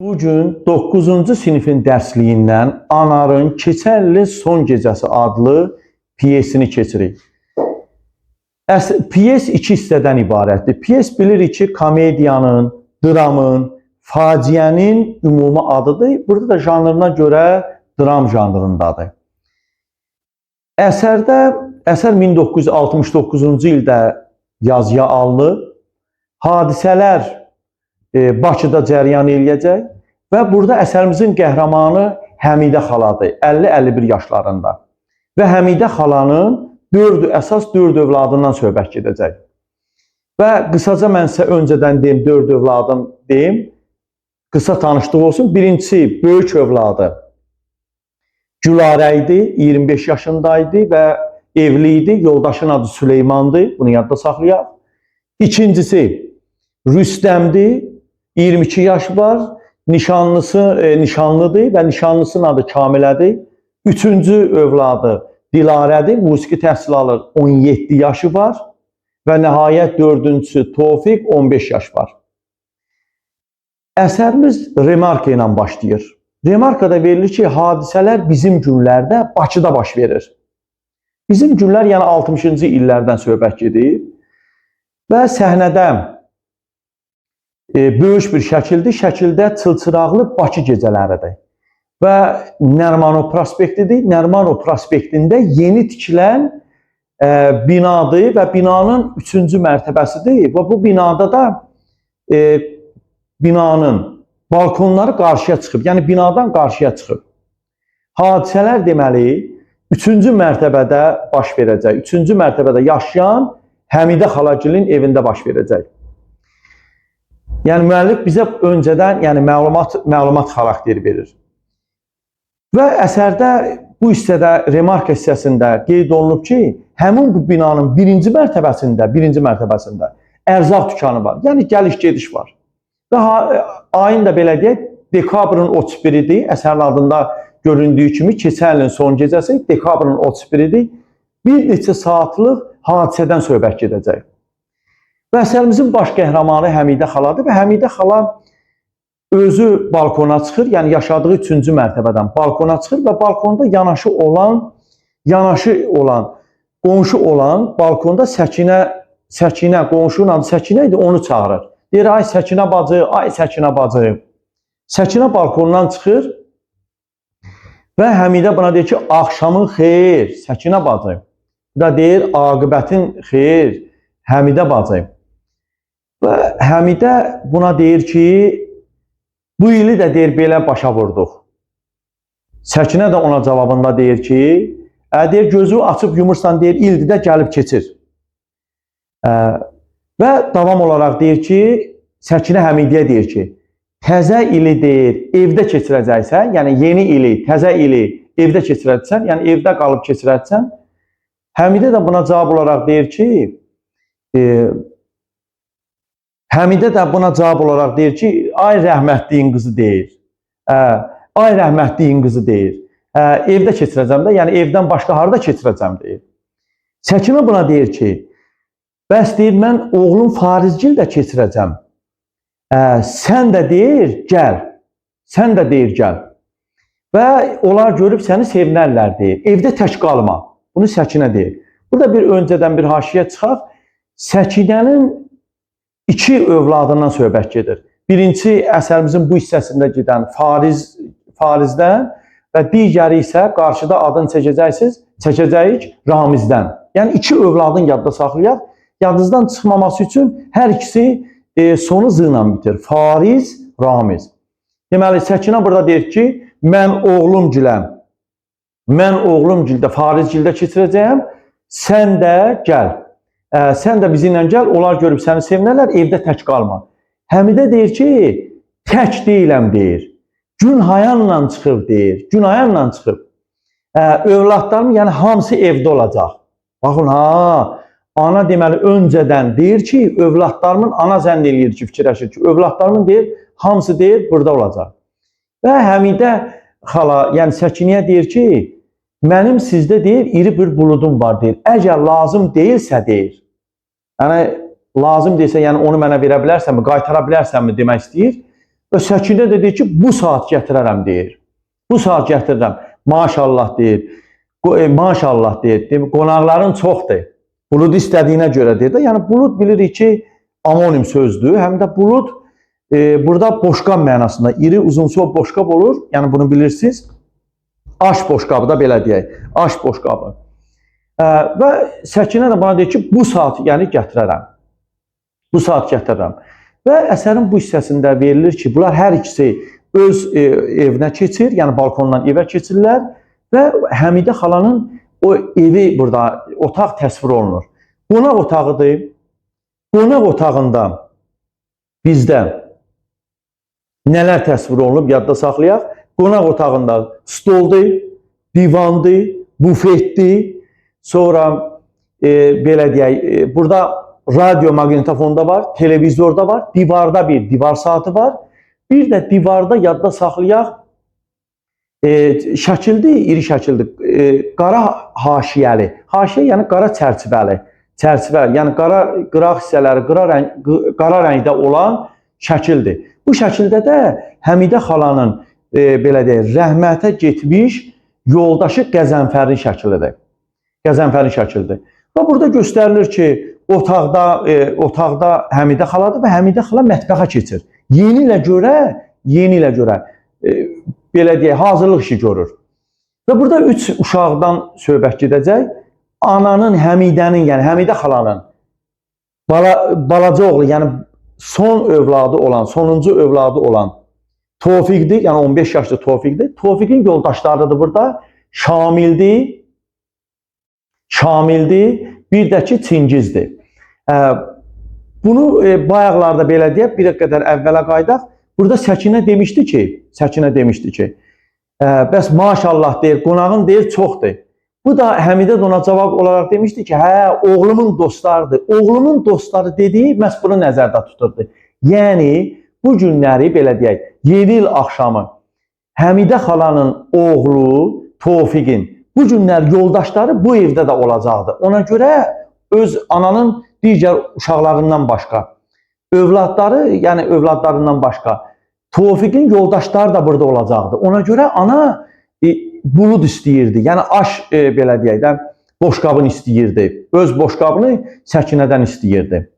Bugün 9-cu sinifin dərsliyindən Anarın Keçən il son gecəsi adlı piyesini keçirik. Piyes iki hissədən ibarətdir. Piyes bilirik ki, komediyanın, dramın, faciənin ümumi adıdır. Burada da janrına görə dram janrındadır. Əsər 1969-cu ildə yazıya alınıb. Hadisələr Bakıda cəryan eləyəcək və burada əsərimizin qəhrəmanı Həmidə xaladır, 50-51 yaşlarında. Və Həmidə xalanın əsas 4 övladından söhbət gedəcək. Və qısaca mən sizə öncədən deyim, 4 övladım deyim, qısa tanışlıq olsun. Birincisi, böyük övladı Gülarə idi, 25 yaşındaydı və evli idi, yoldaşın adı Süleymandı, bunu yadda saxlayaq. İkincisi, Rüstəmdir, 22 yaş var, nişanlıdır və nişanlısının adı Kamilədir. Üçüncü övladı Dilarədir, musiqi təhsil alır, 17 yaşı var və nəhayət dördüncüsü Tofiq, 15 yaş var. Əsərimiz remarka ilə başlayır. Remarkada verilir ki, hadisələr bizim günlərdə Bakıda baş verir. Bizim günlər yəni 60-cı illərdən söhbət gedir və səhnədə böyük bir şəkildir. Şəkildə çılçıraqlı Bakı gecələridir. Və Nərimanov prospektidir. Nərimanov prospektində yeni tikilən binadır və binanın 3-cü mərtəbəsidir. Və bu binada da binanın balkonları qarşıya çıxıb. Yəni binadan qarşıya çıxıb. Hadisələr deməli 3-cü mərtəbədə baş verəcək. 3-cü mərtəbədə yaşayan Həmidə xalagilin evində baş verəcək. Yəni müəllif bizə öncədən məlumat xarakteri verir. Və əsərdə bu hissədə, remarka hissəsində qeyd olunub ki, həmin bu binanın birinci mərtəbəsində ərzaq dükanı var. Yəni gəliş-gediş var. Və ayın da belə deyək, dekabrın 31-idir. Əsərin adında göründüyü kimi keçən ilin son gecəsi dekabrın 31-idir. Bir neçə saatlıq hadisədən söhbət gedəcək. Və əsərimizin baş qəhrəmanı Həmidə xaladır və Həmidə xala özü balkona çıxır, yəni yaşadığı 3-cü mərtəbədən balkona çıxır və balkonda yanaşı olan, qonşu olan balkonda Səkinə, qonşunun adı Səkinə idi, onu çağırır. Deyir, ay Səkinə bacı, ay Səkinə bacı. Səkinə balkondan çıxır və Həmidə buna deyir ki, axşamın xeyir, Səkinə bacı. Bu da deyir, aqibətin xeyir, Həmidə bacı. Və Həmidə buna deyir ki, bu ili də deyir, belə başa vurduq. Səkinə də ona cavabında deyir ki, deyir, gözü açıb yumursan, deyir, ildir də gəlib keçir. Və davam olaraq deyir ki, Səkinə Həmidəyə deyir ki, təzə ili deyir, evdə keçirəcəksən, yəni yeni ili, təzə ili evdə keçirəcəksən, yəni evdə qalıb keçirəcəksən. Həmidə də buna cavab olaraq deyir ki, ay rəhmətliyin qızı deyir. Ay rəhmətliyin qızı deyir. Evdə keçirəcəm də, yəni evdən başqa harada keçirəcəm deyir. Səkinə buna deyir ki, bəs deyir, mən oğlum Farizgildə keçirəcəm. Sən də deyir, gəl. Sən də deyir, gəl. Və onlar görüb səni sevinərlər deyir. Evdə tək qalma. Bunu Səkinə deyir. Burada öncədən bir haşiyə çıxaq. Səkinənin 2 övladından söhbət gedir. Birincisi, əsərimizin bu hissəsində gedən Farizdən və digəri isə qarşıda adını çəkəcəyik Ramizdən. Yəni 2 övladın yadda saxlayaq. Yadınızdan çıxmaması üçün hər ikisi sonu z ilə bitir. Fariz, Ramiz. Deməli, Səkinə burada deyir ki, mən oğlumgildə, Farizgildə keçirəcəyəm, sən də gəl. Sən də bizimlə gəl, onlar görüb səni sevinərlər, evdə tək qalma. Həmidə deyir ki, tək deyiləm deyir. Gün hayanla çıxıb deyir, gün hayanla çıxıb. Övladlarım, yəni hamısı evdə olacaq. Baxın, ana deməli öncədən deyir ki, övladlarımın, ana zənn eləyir ki, fikirləşir ki, övladlarımın deyir, hamısı deyir, burada olacaq. Və Həmidə xala, yəni Səkinəyə deyir ki, mənim sizdə deyir, iri bir buludum var deyir. Əgər lazım deyilsə deyir. Yəni lazım deyilsə, yəni onu mənə verə bilərsənmi, qaytara bilərsənmi demək istəyir. Və Səkinə də deyir ki, bu saat gətirərəm deyir. Bu saat gətirirəm. Maşallah deyir. Maşallah deyir. Qonaqların çoxdur. Bulud istədiyinə görə deyir də. Yəni bulud bilirik ki, anonim sözdür. Həm də bulud burada boşqab mənasında, iri uzunsov boşqab olur. Yəni bunu bilirsiniz. Aş boşqabı da belə deyək. Aş boşqabı. Və Səkinə də bana deyir ki, bu saat yəni gətirərəm. Bu saat gətirərəm. Və əsərin bu hissəsində verilir ki, bunlar hər ikisi öz evinə keçir, yəni balkondan evə keçirlər və Həmidə xalanın o evi burada, otaq təsvir olunur. Qonaq otağıdır. Qonaq otağında bizdə nələr təsvir olunub, yadda saxlayaq. Qonaq otağında stoldur, divandır, bufetdir, sonra belə deyək, burada radyo maqnitofonda var, televizorda var, divarda bir divar saatı var. Bir də divarda yadda saxlayaq, şəkildir, iri şəkildir, qara haşiyəli. Haşiyə yəni qara çərçivəli. Çərçivə, yəni qıraq hissələri qara rəngdə olan şəkildir. Bu şəkildə də Həmidə xalanın belə deyək, rəhmətə getmiş yoldaşı Qəzənfərin şəklidir. Qəzənfərin şəklidir. Və burada göstərilir ki, otaqda Həmidə xaladır və Həmidə xala mətbəxə keçir. Yeni ilə görə belə deyək, hazırlıq işi görür. Və burada 3 uşaqdan söhbət gedəcək. Ananın, Həmidənin, yəni Həmidə xalanın balaca oğlu, yəni son övladı olan, sonuncu övladı olan Tofiqdir, yəni 15 yaşlı Tofiqdir. Tofiqin yoldaşlarıdır burada. Şamildir, bir də ki Çingizdir. Bunu bayaqlarda belə deyək, bir qədər əvvələ qaydaq. Burada Səkinə demişdi ki, bəs maşallah deyir, qonağın deyir çoxdur. Bu da Həmidə də ona cavab olaraq demişdi ki, hə, oğlumun dostlarıdır. Oğlumun dostları dediyi məhz bunu nəzərdə tuturdu. Yəni, bu günləri belə deyək, yeni il axşamı Həmidə xalanın oğlu Tofiqin bu günlər yoldaşları bu evdə də olacaqdı. Ona görə öz ananın digər uşaqlarından başqa, övladlarından başqa Tofiqin yoldaşları da burada olacaqdı. Ona görə ana bulud istəyirdi. Yəni aş belə deyək də boşqabını istəyirdi. Öz boşqabını Səkinədən istəyirdi.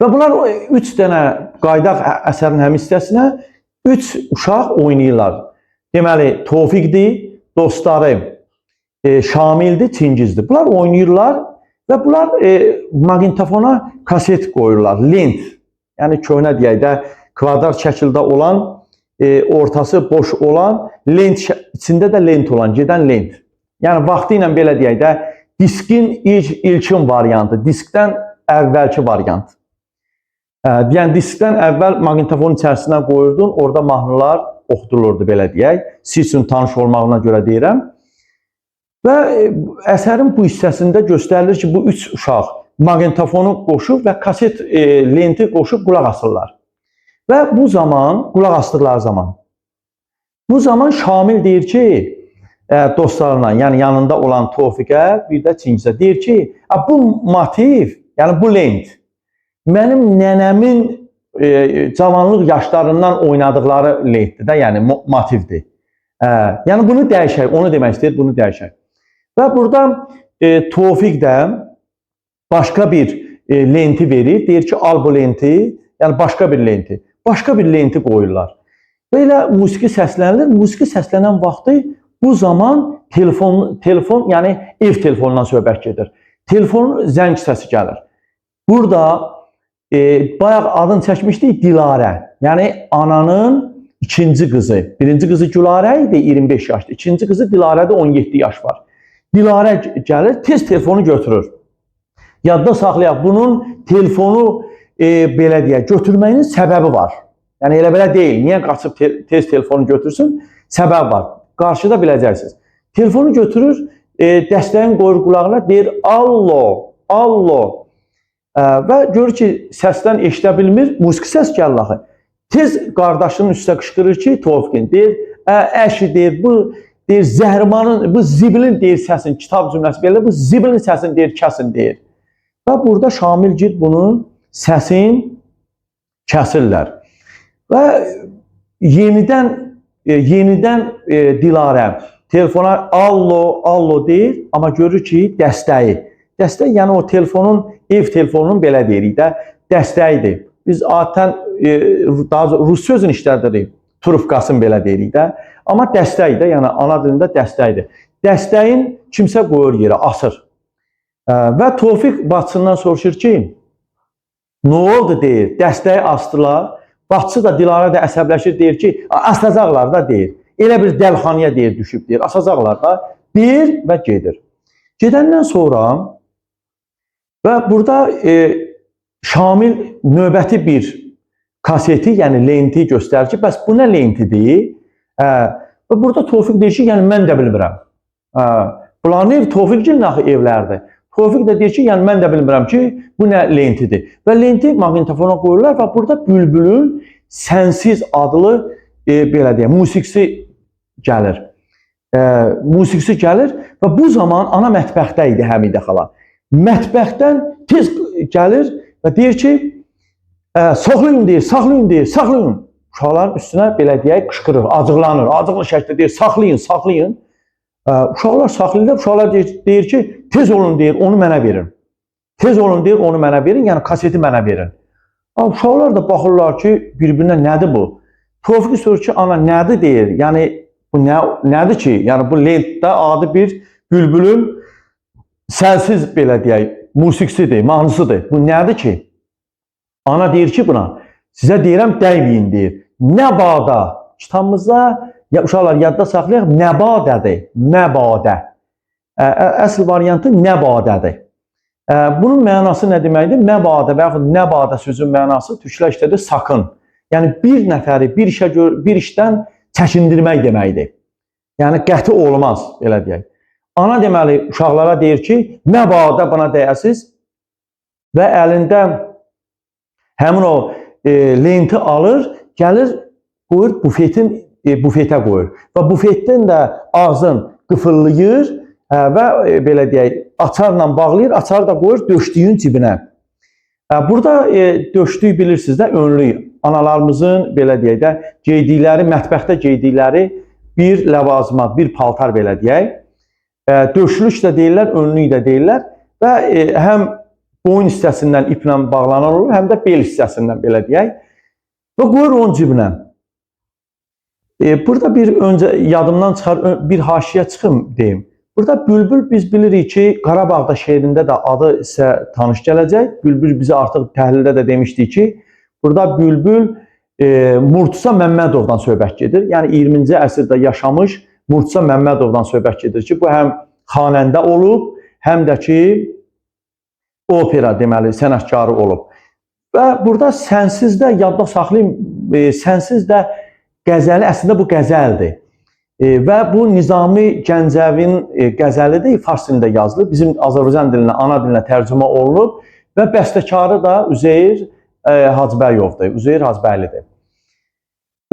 Və bunlar 3 dənə qaydaq əsərin həm hissəsinə 3 uşaq oynayırlar. Deməli, Tofiqdir, dostları Şamildir, Çingizdir. Bunlar oynayırlar və bunlar maqnitofona kaset qoyurlar, lent. Yəni köhnə deyək də kvadrat şəkildə olan, ortası boş olan, lent içində də lent olan, gedən lent. Yəni vaxtı ilə belə deyək də diskin ilkin variantı, diskdən əvvəlki variant. Yəni diskdən əvvəl maqnitofonun içərisindən qoyurdun, orada mahnılar oxudulurdu belə deyək. Siz üçün tanış olmağına görə deyirəm. Və əsərin bu hissəsində göstərilir ki, bu 3 uşaq maqnitofonu qoşub və kaset lenti qoşub qulaq asırlar. Və bu zaman, qulaq asdıqları zaman, bu zaman Şamil deyir ki, dostlarına, yəni yanında olan Tofiqə, bir də Çingizə deyir ki, bu motiv, yəni bu lent, mənim nənəmin cavanlıq yaşlarından oynadıqları lentdir də, yəni motivdir. Yəni bunu dəyişək, onu demək istəyir, bunu dəyişək. Və burada Tofiq də başqa bir lenti verir, deyir ki, al bu lenti, yəni başqa bir lenti. Başqa bir lenti qoyurlar. Və elə musiqi səslənir. Musiqi səslənən vaxtı bu zaman telefon, yəni ev telefonundan söhbət gedir. Telefonun zəng səsi gəlir. Burada bayaq adını çəkmişdik Dilarə. Yəni ananın ikinci qızı. Birinci qızı Gülarə idi, 25 yaşlı. İkinci qızı Dilarədə 17 yaş var. Dilarə gəlir, tez telefonu götürür. Yadda saxlayaq, bunun telefonu belə deyək, götürməyinin səbəbi var. Yəni elə belə deyil. Niyə qaçıb tez telefonu götürsün? Səbəb var. Qarşıda biləcəksiniz. Telefonu götürür, dəstəyin qoyur qulağına, deyir allo, allo. Və görür ki, səsdən eşidə bilmir, musiqi səs gəlir axı. Tez qardaşının üstə qışqırır ki, Tofiqin deyir, əşi deyir, bu deyir zəhrimanın, bu zibilin deyir səsin, kitab cümləsi belə, bu zibilin səsini deyir, kəsin deyir. Və burada Şamilgil bunun səsin kəsirlər. Və yenidən Dilarə telefona allo deyir, amma görür ki, dəstəyi. Dəstək, yəni o telefonun, ev telefonunun belə deyirik də, dəstəyidir. Biz adətən daha rus sözünü işlədirik, trubkasını belə deyirik də. Amma dəstək də, yəni ana dilində dəstəkdir. Dəstəyin kimsə qoyur yerə, asır. Və Tofiq bacısından soruşur ki, nə oldu deyir, dəstəyi astılar. Bacısı da Dilarə də əsəbləşir, deyir ki, asacaqlar da deyir. Elə bir dəlxanaya deyir, düşüb deyir, asacaqlar da deyir və gedir. Gedəndən sonra və burada Şamil növbəti bir kaseti, yəni lenti göstərir ki, bəs bu nə lentidir? Və burada Tofiq deyir ki, yəni mən də bilmirəm. Bulan ev Tofiqcinin axı evlərdir. Tofiq də deyir ki, yəni mən də bilmirəm ki, bu nə lentidir. Və lenti maqnitofona qoyurlar və burada Bülbülün Sənsiz adlı belə deyək, musiqisi gəlir. Musiqisi gəlir və bu zaman ana mətbəxdə idi Həmidə xala. Mətbəxdən tez gəlir və deyir ki, saxlayın deyir, saxlayın deyir, saxlayın. Uşaqların üstünə belə deyək, qışqırır, acıqlanır, acıqlı şəkildə deyir, saxlayın, saxlayın. Uşaqlar saxlayırlar, uşaqlar deyir ki, tez olun deyir, onu mənə verin. Tez olun deyir, onu mənə verin, yəni kaseti mənə verin. Uşaqlar da baxırlar ki, bir-birinə nədir bu? Tofiq sorur ki, ana nədir deyir, yəni bu nədir ki, yəni bu lentdə adı bir Bülbülün Sənsiz belə deyək, musiqisidir, mahnısıdır. Bu nədir ki? Ana deyir ki buna, sizə deyirəm dəyməyin deyir. Nəbada, kitabımızda uşaqlar yadda saxlayaq, nəbadədir, nəbadə. Əsl variantı nəbadədir. Bunun mənası nə deməkdir? Nəbadə və yaxud nəbadə sözün mənası türklər işlədir sakın. Yəni bir nəfəri bir işdən çəkindirmək deməkdir. Yəni qəti olmaz, belə deyək. Ana deməli uşaqlara deyir ki, nəbadə buna deyəsiz və əlində həmin o lenti alır, gəlir, qoyur bufetə qoyur. Və bufetdən də ağzın qıfıllayır və belə deyək, açarla bağlayır, açarı da qoyur döşdüyün cibinə. Burada döşdüyü bilirsiniz də, önlük. Analarımızın belə deyək də, geydikləri, mətbəxdə geydikləri bir ləvazimat, bir paltar belə deyək. Döşlük də deyirlər, önlük də deyirlər və həm boyun hissəsindən iplə bağlanan olur, həm də bel hissəsindən belə deyək. Və qoyur onun cibinə. Burada bir öncə yadımdan çıxar, bir haşiyə çıxım deyim. Burada Bülbül biz bilirik ki, Qarabağda şeirində də adı sizə tanış gələcək. Bülbül bizi artıq təhlildə də demişdik ki, burada Bülbül Murtuza Məmmədovdan söhbət gedir. Yəni 20-ci əsrdə yaşamış Murtuza Məmmədovdan söhbət gedir ki, bu həm xanəndə olub, həm də ki, opera deməli, sənətkarı olub. Və burada Sənsizdə, yadda saxlayın, Sənsizdə qəzəli, əslində bu qəzəldir. Və bu Nizami Gəncəvinin qəzəlidir, fars dilində yazılıb, bizim Azərbaycan dilinə, ana dilinə tərcümə olunub və bəstəkarı da Üzeyir Hacbəyovdur, Üzeyir Hacbəylidir.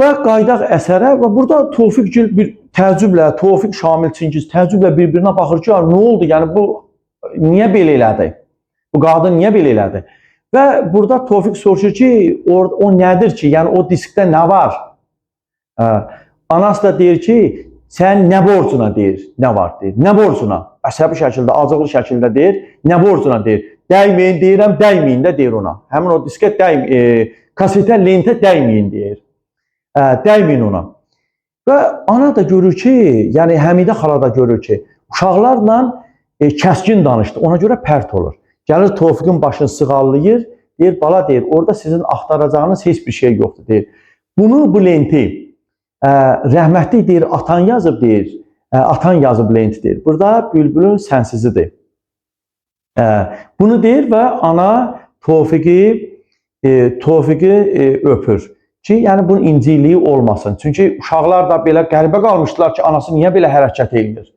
Və qaydaq əsərə və burada Tofiqgil bir təəccüblə, Tofiq, Şamil, Çingiz təəccüblə bir-birinə baxır ki, nə oldu, yəni bu niyə belə elədi? Bu qadın niyə belə elədi? Və burada Tofiq soruşur ki, o nədir ki, yəni o diskdə nə var? Anası da deyir ki, sən nə borcuna deyir, nə var deyir, nə borcuna? Əsəbi şəkildə, acıqlı şəkildə deyir, nə borcuna deyir. Dəyməyin deyirəm, dəyməyin də deyir ona. Həmin o diskə kasetə, lentə dəyməyin deyir. Dəyməyin ona. Və ana da görür ki, yəni Həmidə xala da görür ki, uşaqlarla kəskin danışdı, ona görə pərt olur. Gəlir Tofiqin başını sığallayır, deyir, bala deyir, orada sizin axtaracağınız heç bir şey yoxdur deyir. Bunu, bu lenti rəhmətli deyir, atan yazıb deyir, atan yazıb lenti deyir. Burada Bülbülün Sənsizidir. Bunu deyir və ana Tofiqi öpür ki, yəni bunun inciliyi olmasın. Çünki uşaqlar da belə qəribə qalmışdılar ki, anası niyə belə hərəkət edir?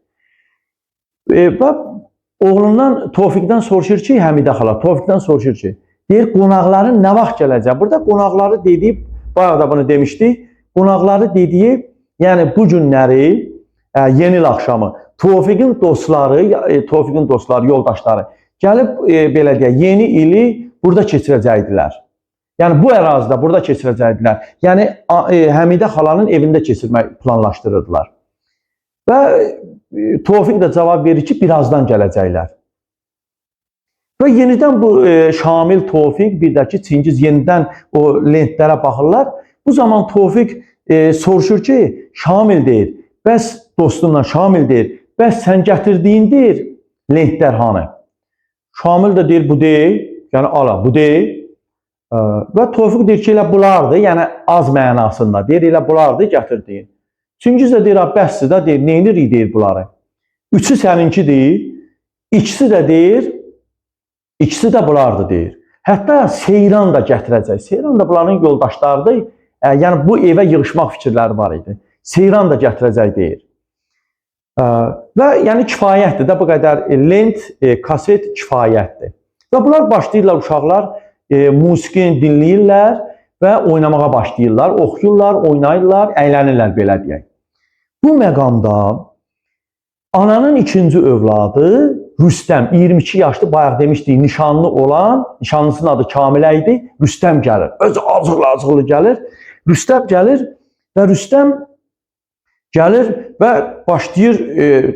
Və oğlundan, Tofiqdən soruşur ki, Həmidə xala, Tofiqdən soruşur ki, deyir, qonaqların nə vaxt gələcək? Burada qonaqları dediyi, bayağı da bunu demişdik, qonaqları dediyi, yəni bu günləri, yeni il axşamı, Tofiqin dostları, yoldaşları gəlib, belə deyək, yeni ili burada keçirəcəkdilər. Yəni bu ərazidə burada keçirəcəkdilər. Yəni Həmidə xalanın evində keçirmək planlaşdırırdılar. Və Tofiq də cavab verir ki, birazdan gələcəklər. Və yenidən bu Şamil, Tofiq, bir də ki, Çingiz yenidən o lentlərə baxırlar. Bu zaman Tofiq soruşur ki, Şamil deyir, bəs dostumla Şamil deyir, bəs sən gətirdiyin deyir, lentlər hanı? Şamil də deyir, bu deyil, yəni ala, bu deyil. Və Tofiq deyir ki, elə bulardır, yəni az mənasında deyir, elə bulardır, gətirdiyin. Çingiz də deyir, bəsdir də deyir, neynirik deyir bunları. Üçü səninki deyir, ikisi də deyir, ikisi də bulardır deyir. Hətta Seyran da gətirəcək. Seyran da bunların yoldaşlarıdır. Yəni bu evə yığışmaq fikirləri var idi. Seyran da gətirəcək deyir. Və yəni kifayətdir də bu qədər lent, kaset kifayətdir. Və bunlar başlayırlar uşaqlar musiqini dinləyirlər və oynamağa başlayırlar, oxuyurlar, oynayırlar, əylənirlər belə deyək. Bu məqamda ananın ikinci övladı Rüstəm, 22 yaşlı, bayaq demişdik, nişanlı olan, nişanlısının adı Kamilə idi, Rüstəm gəlir. Öz acıqlı gəlir. Rüstəm gəlir və Rüstəm gəlir və başlayır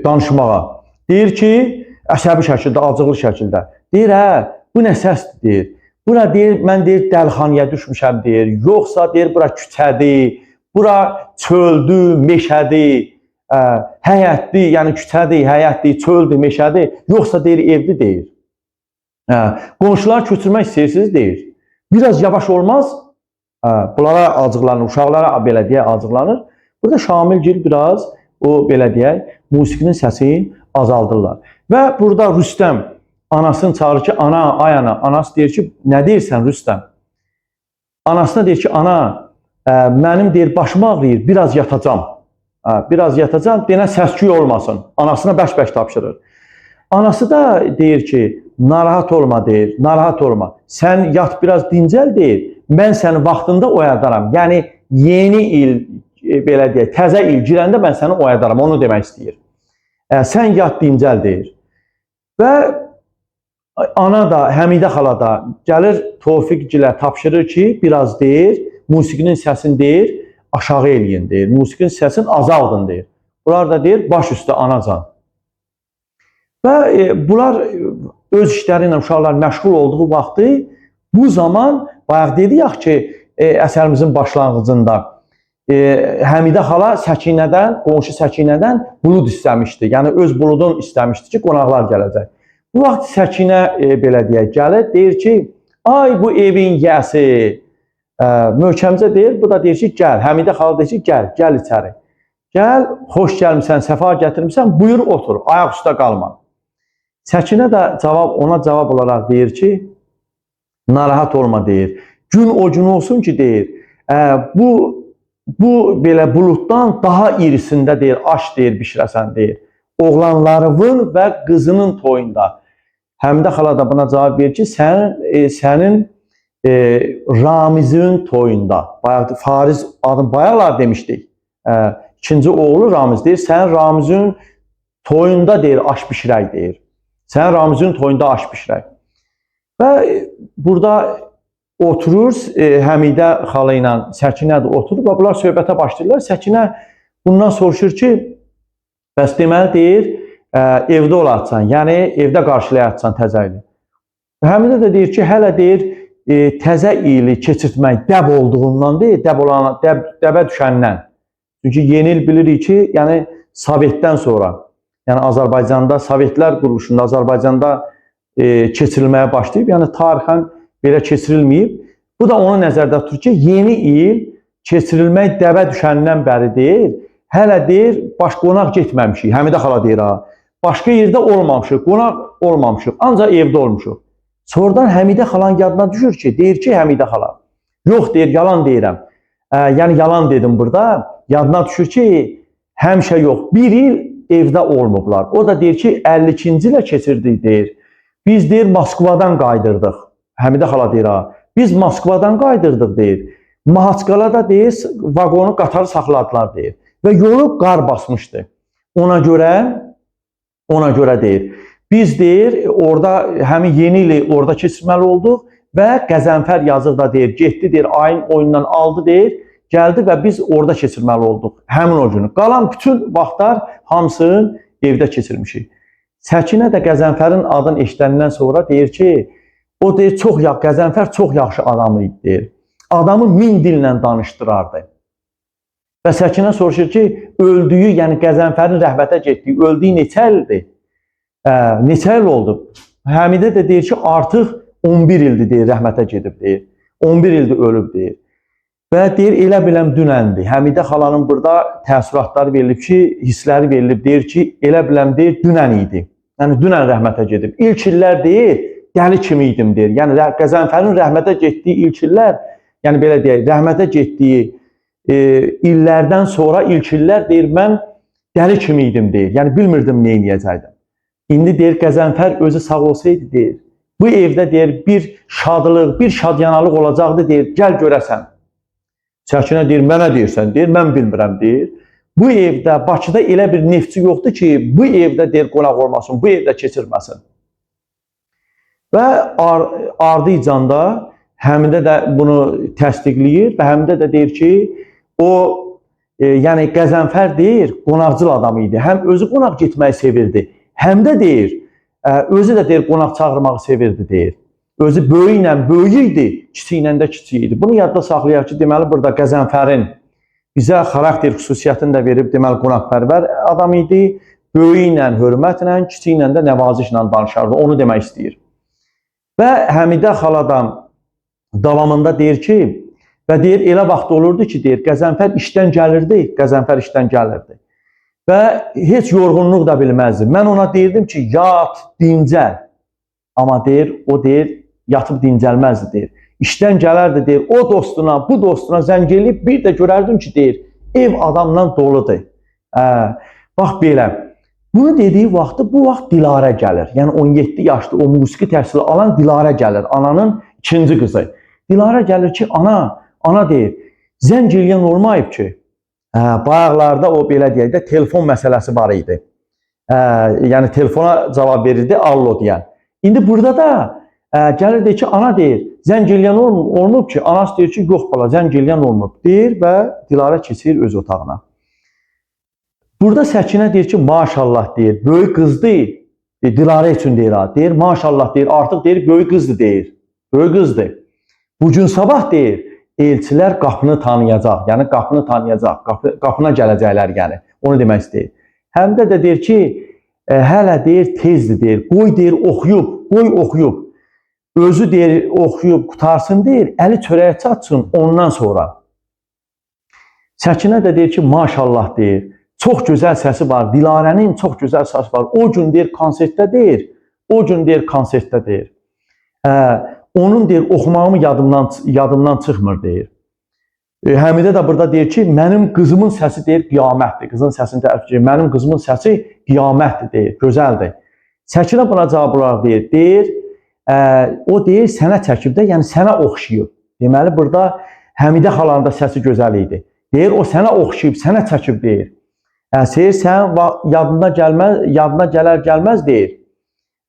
danışmağa. Deyir ki, əsəbi şəkildə, acıqlı şəkildə. Deyir, hə, bu nə səsdir, deyir. Bura deyir, mən deyir, dəlxanaya düşmüşəm, deyir. Yoxsa deyir, bura küçədir, bura çöldür, meşədir, həyətdir, yəni küçədir, həyətdir, çöldür, meşədir. Yoxsa deyir, evdir, deyir. Qonşular köçürmək istəyirsiniz, deyir. Biraz yavaş olmaz, bunlara acıqlanır, uşaqlara belə deyək, acıqlanır. Burada Şamilgil biraz, o belə deyək, musiqinin səsini azaldırlar. Və burada Rüstəm anasını çağırır ki, ana, ay ana. Anası deyir ki, nə deyirsən Rüstəm? Anasına deyir ki, ana, mənim deyir, başım ağrıyır, biraz yatacam. Biraz yatacam, deyən səs-küy olmasın. Anasına bəş-bəş tapşırır. Anası da deyir ki, narahat olma deyir, narahat olma. Sən yat biraz dincəl deyir, mən səni vaxtında oyadaram. Yəni, yeni il, belə deyək, təzə il girəndə mən səni oyadaram, onu demək istəyir. Sən yat dincəl deyir. Və ana da, Həmidə xala da gəlir Tofiqgilə tapşırır ki, biraz deyir, musiqinin səsini deyir, aşağı eləyin deyir, musiqinin səsini azaldın deyir. Bunlar da deyir, baş üstə anacan. Və bunlar öz işləri ilə uşaqlar məşğul olduğu vaxtı, bu zaman, bayaq dedik ki, əsərimizin başlanğıcında Həmidə xala Səkinədən, qonşu Səkinədən bulud istəmişdi. Yəni, öz buludun istəmişdi ki, qonaqlar gələcək. Bu vaxt Səkinə, belə deyək, gəlir, deyir ki, ay bu evin yəsi, möhkəmcə deyir, bu da deyir ki, gəl. Həmidə xala deyir ki, gəl içəri. Gəl, xoş gəlmişsən, səfa gətirmişsən, buyur otur, ayaq üstə qalma. Səkinə də ona cavab olaraq deyir ki, narahat olma deyir. Gün o gün olsun ki, deyir, bu belə buluddan daha irisində deyir, aş deyir, bişirəsən deyir. Oğlanlarının və qızının toyunda. Həmidə xala da buna cavab verir ki, sənin Ramizin toyunda, Fariz adını bayaqlar demişdik, ikinci oğlu Ramiz deyir, sənin Ramizin toyunda deyir, aş bişirək deyir. Sənin Ramizin toyunda aş bişirək. Və burada oturur, Həmidə xala ilə Səkinə də oturur və bunlar söhbətə başlayırlar. Səkinə bundan soruşur ki, bəs deməli deyir, evdə olarsan, yəni evdə qarşılayacaqsan təzə ili. Həmidə də deyir ki, hələ deyir, təzə ili keçirtmək dəb olduğundan deyil, dəbə düşəndən. Çünki yeni il bilirik ki, yəni Sovetdən sonra, yəni Azərbaycanda, Sovetlər quruluşunda Azərbaycanda keçirilməyə başlayıb, yəni tarixən belə keçirilməyib. Bu da onu nəzərdə tutur ki, yeni il keçirilmək dəbə düşəndən bəri deyil, hələ deyir, qonaq getməmişik. Həmidə xala deyir, başqa yerdə olmamışıq, qonaq olmamışıq, ancaq evdə olmuşuq. Sonradan Həmidə xalanın yadına düşür ki, deyir ki, Həmidə xala, yox deyir, yalan deyirəm. Yəni yalan dedim burada. Yadına düşür ki, həmişə yox, bir il evdə olmublar. O da deyir ki, 52-ci ilə keçirdik deyir. Biz deyir, Moskvadan qaydırdıq. Həmidə xala deyir, biz Moskvadan qaydırdıq deyir. Mahaçqalada deyir, vaqonu, qatarı saxladılar deyir. Və yolu qar basmışdı. Ona görə deyir, biz deyir, orada həmin yeni ili orada keçirməli olduq və Qəzənfər yazır da deyir, getdi deyir, ayın oyundan aldı deyir, gəldi və biz orada keçirməli olduq həmin o günü. Qalan bütün vaxtlar hamısını evdə keçirmişik. Səkinə də Qəzənfərin adını eşidəndən sonra deyir ki, o deyir, Qəzənfər çox yaxşı adam idi deyir. Adamı 1000 dillə danışdırardı. Və Səkinə soruşur ki, öldüyü, yəni Qəzənfərin rəhmətə getdiyi, öldüyü neçə ildir? Neçə il oldu? Həmidə də deyir ki, artıq 11 ildir deyir, rəhmətə gedib deyir. 11 ildir ölüb deyir. Və deyir, elə biləm dünəndir. Həmidə xalanın burada təəssüratları verilib ki, hissləri verilib, deyir ki, elə biləm deyir, dünən idi. Yəni, dünən rəhmətə gedib. İlk illər deyir, dəli kimi idim deyir. Yəni, Qəzənfərin rəhmətə getdiyi ilk illər, yəni belə deyək, rəhmətə getdiyi illərdən sonra ilk illər deyir, mən dəli kimi idim deyir. Yəni, bilmirdim nə eləyəcəkdim. İndi deyir, Qəzənfər özü sağ olsaydı deyir, bu evdə deyir, bir şadlıq, bir şadyanalıq olacaqdı deyir, gəl görəsən. Səkinə deyir, mənə deyirsən deyir, mən bilmirəm deyir. Bu evdə, Bakıda elə bir neftçi yoxdur ki, bu evdə deyir, qonaq olmasın, bu evdə keçirməsin. Və ardıcanda Həmidə də bunu təsdiqləyir və Həmidə də deyir ki, o, yəni Qəzənfər deyir, qonaqcıl adam idi. Həm özü qonaq getməyi sevirdi, həm də deyir, özü də deyir, qonaq çağırmağı sevirdi deyir. Özü böyü ilə böyü idi, kiçik ilə də kiçik idi. Bunu yadda saxlayaq ki, deməli, burada Qəzənfərin bizə xarakter xüsusiyyətini də verib, deməli, qonaqpərvər adam idi. Böyü ilə, hörmətlə, kiçik ilə də nəvazişlə danışardı, onu demək istəyir. Və Həmidə xaladan davamında deyir ki, və deyir, elə vaxt olurdu ki, deyir, Qəzənfər işdən gəlirdi, Qəzənfər işdən gəlirdi. Və heç yorğunluq da bilməzdi. Mən ona deyirdim ki, yat, dincəl. Amma deyir, o deyir, yatıb dincəlməzdi deyir. İşdən gələrdi deyir, o dostuna, bu dostuna zəng eləyib, bir də görərdim ki, deyir, ev adamla doludur. Bax belə. Bunu dediyi vaxtı, bu vaxt Dilarə gəlir. Yəni 17 yaşlı o musiqi təhsili alan Dilarə gəlir, ananın ikinci qızı. Dilarə gəlir ki, ana deyir, zəng eləyən olmayıb ki, bayaqlarda o belə deyək də telefon məsələsi var idi. Yəni telefona cavab verirdi, allo deyən. İndi burada da gəlir deyir ki, ana deyir, zəng eləyən olmayıb ki, anası deyir ki, yox bala, zəng eləyən olmayıb deyir və Dilarə keçir öz otağına. Burada Səkinə deyir ki, maşallah deyir, böyük qızdır, Dilarə üçün deyir, maşallah deyir, artıq deyir, böyük qızdır deyir, böyük qızdır. Bugün sabah deyir, elçilər qapını tanıyacaq, yəni qapını tanıyacaq, qapına gələcəklər yəni, onu demək istəyir. Həm də deyir ki, hələ deyir, tezdir deyir, qoy deyir, oxuyub, özü deyir, oxuyub, qutarsın deyir, əli çörəyə çatsın ondan sonra. Səkinə də deyir ki, maşallah deyir, çox gözəl səsi var, Dilarənin çox gözəl səsi var, o gün deyir, konsertdə deyir, onun deyir, oxumağımı yadımdan çıxmır deyir. Həmidə də burada deyir ki, mənim qızımın səsi deyir, qiyamətdir. Qızın səsini tərif edir, mənim qızımın səsi qiyamətdir deyir, gözəldir. Səkinə buna cavab olaraq deyir, o deyir, sənə çəkib də, yəni sənə oxşayıb. Deməli, burada Həmidə xalanın da səsi gözəl idi. Deyir, o sənə oxşayıb, sənə çəkib deyir. Seyir, sən yadına gələr-gəlməz deyir.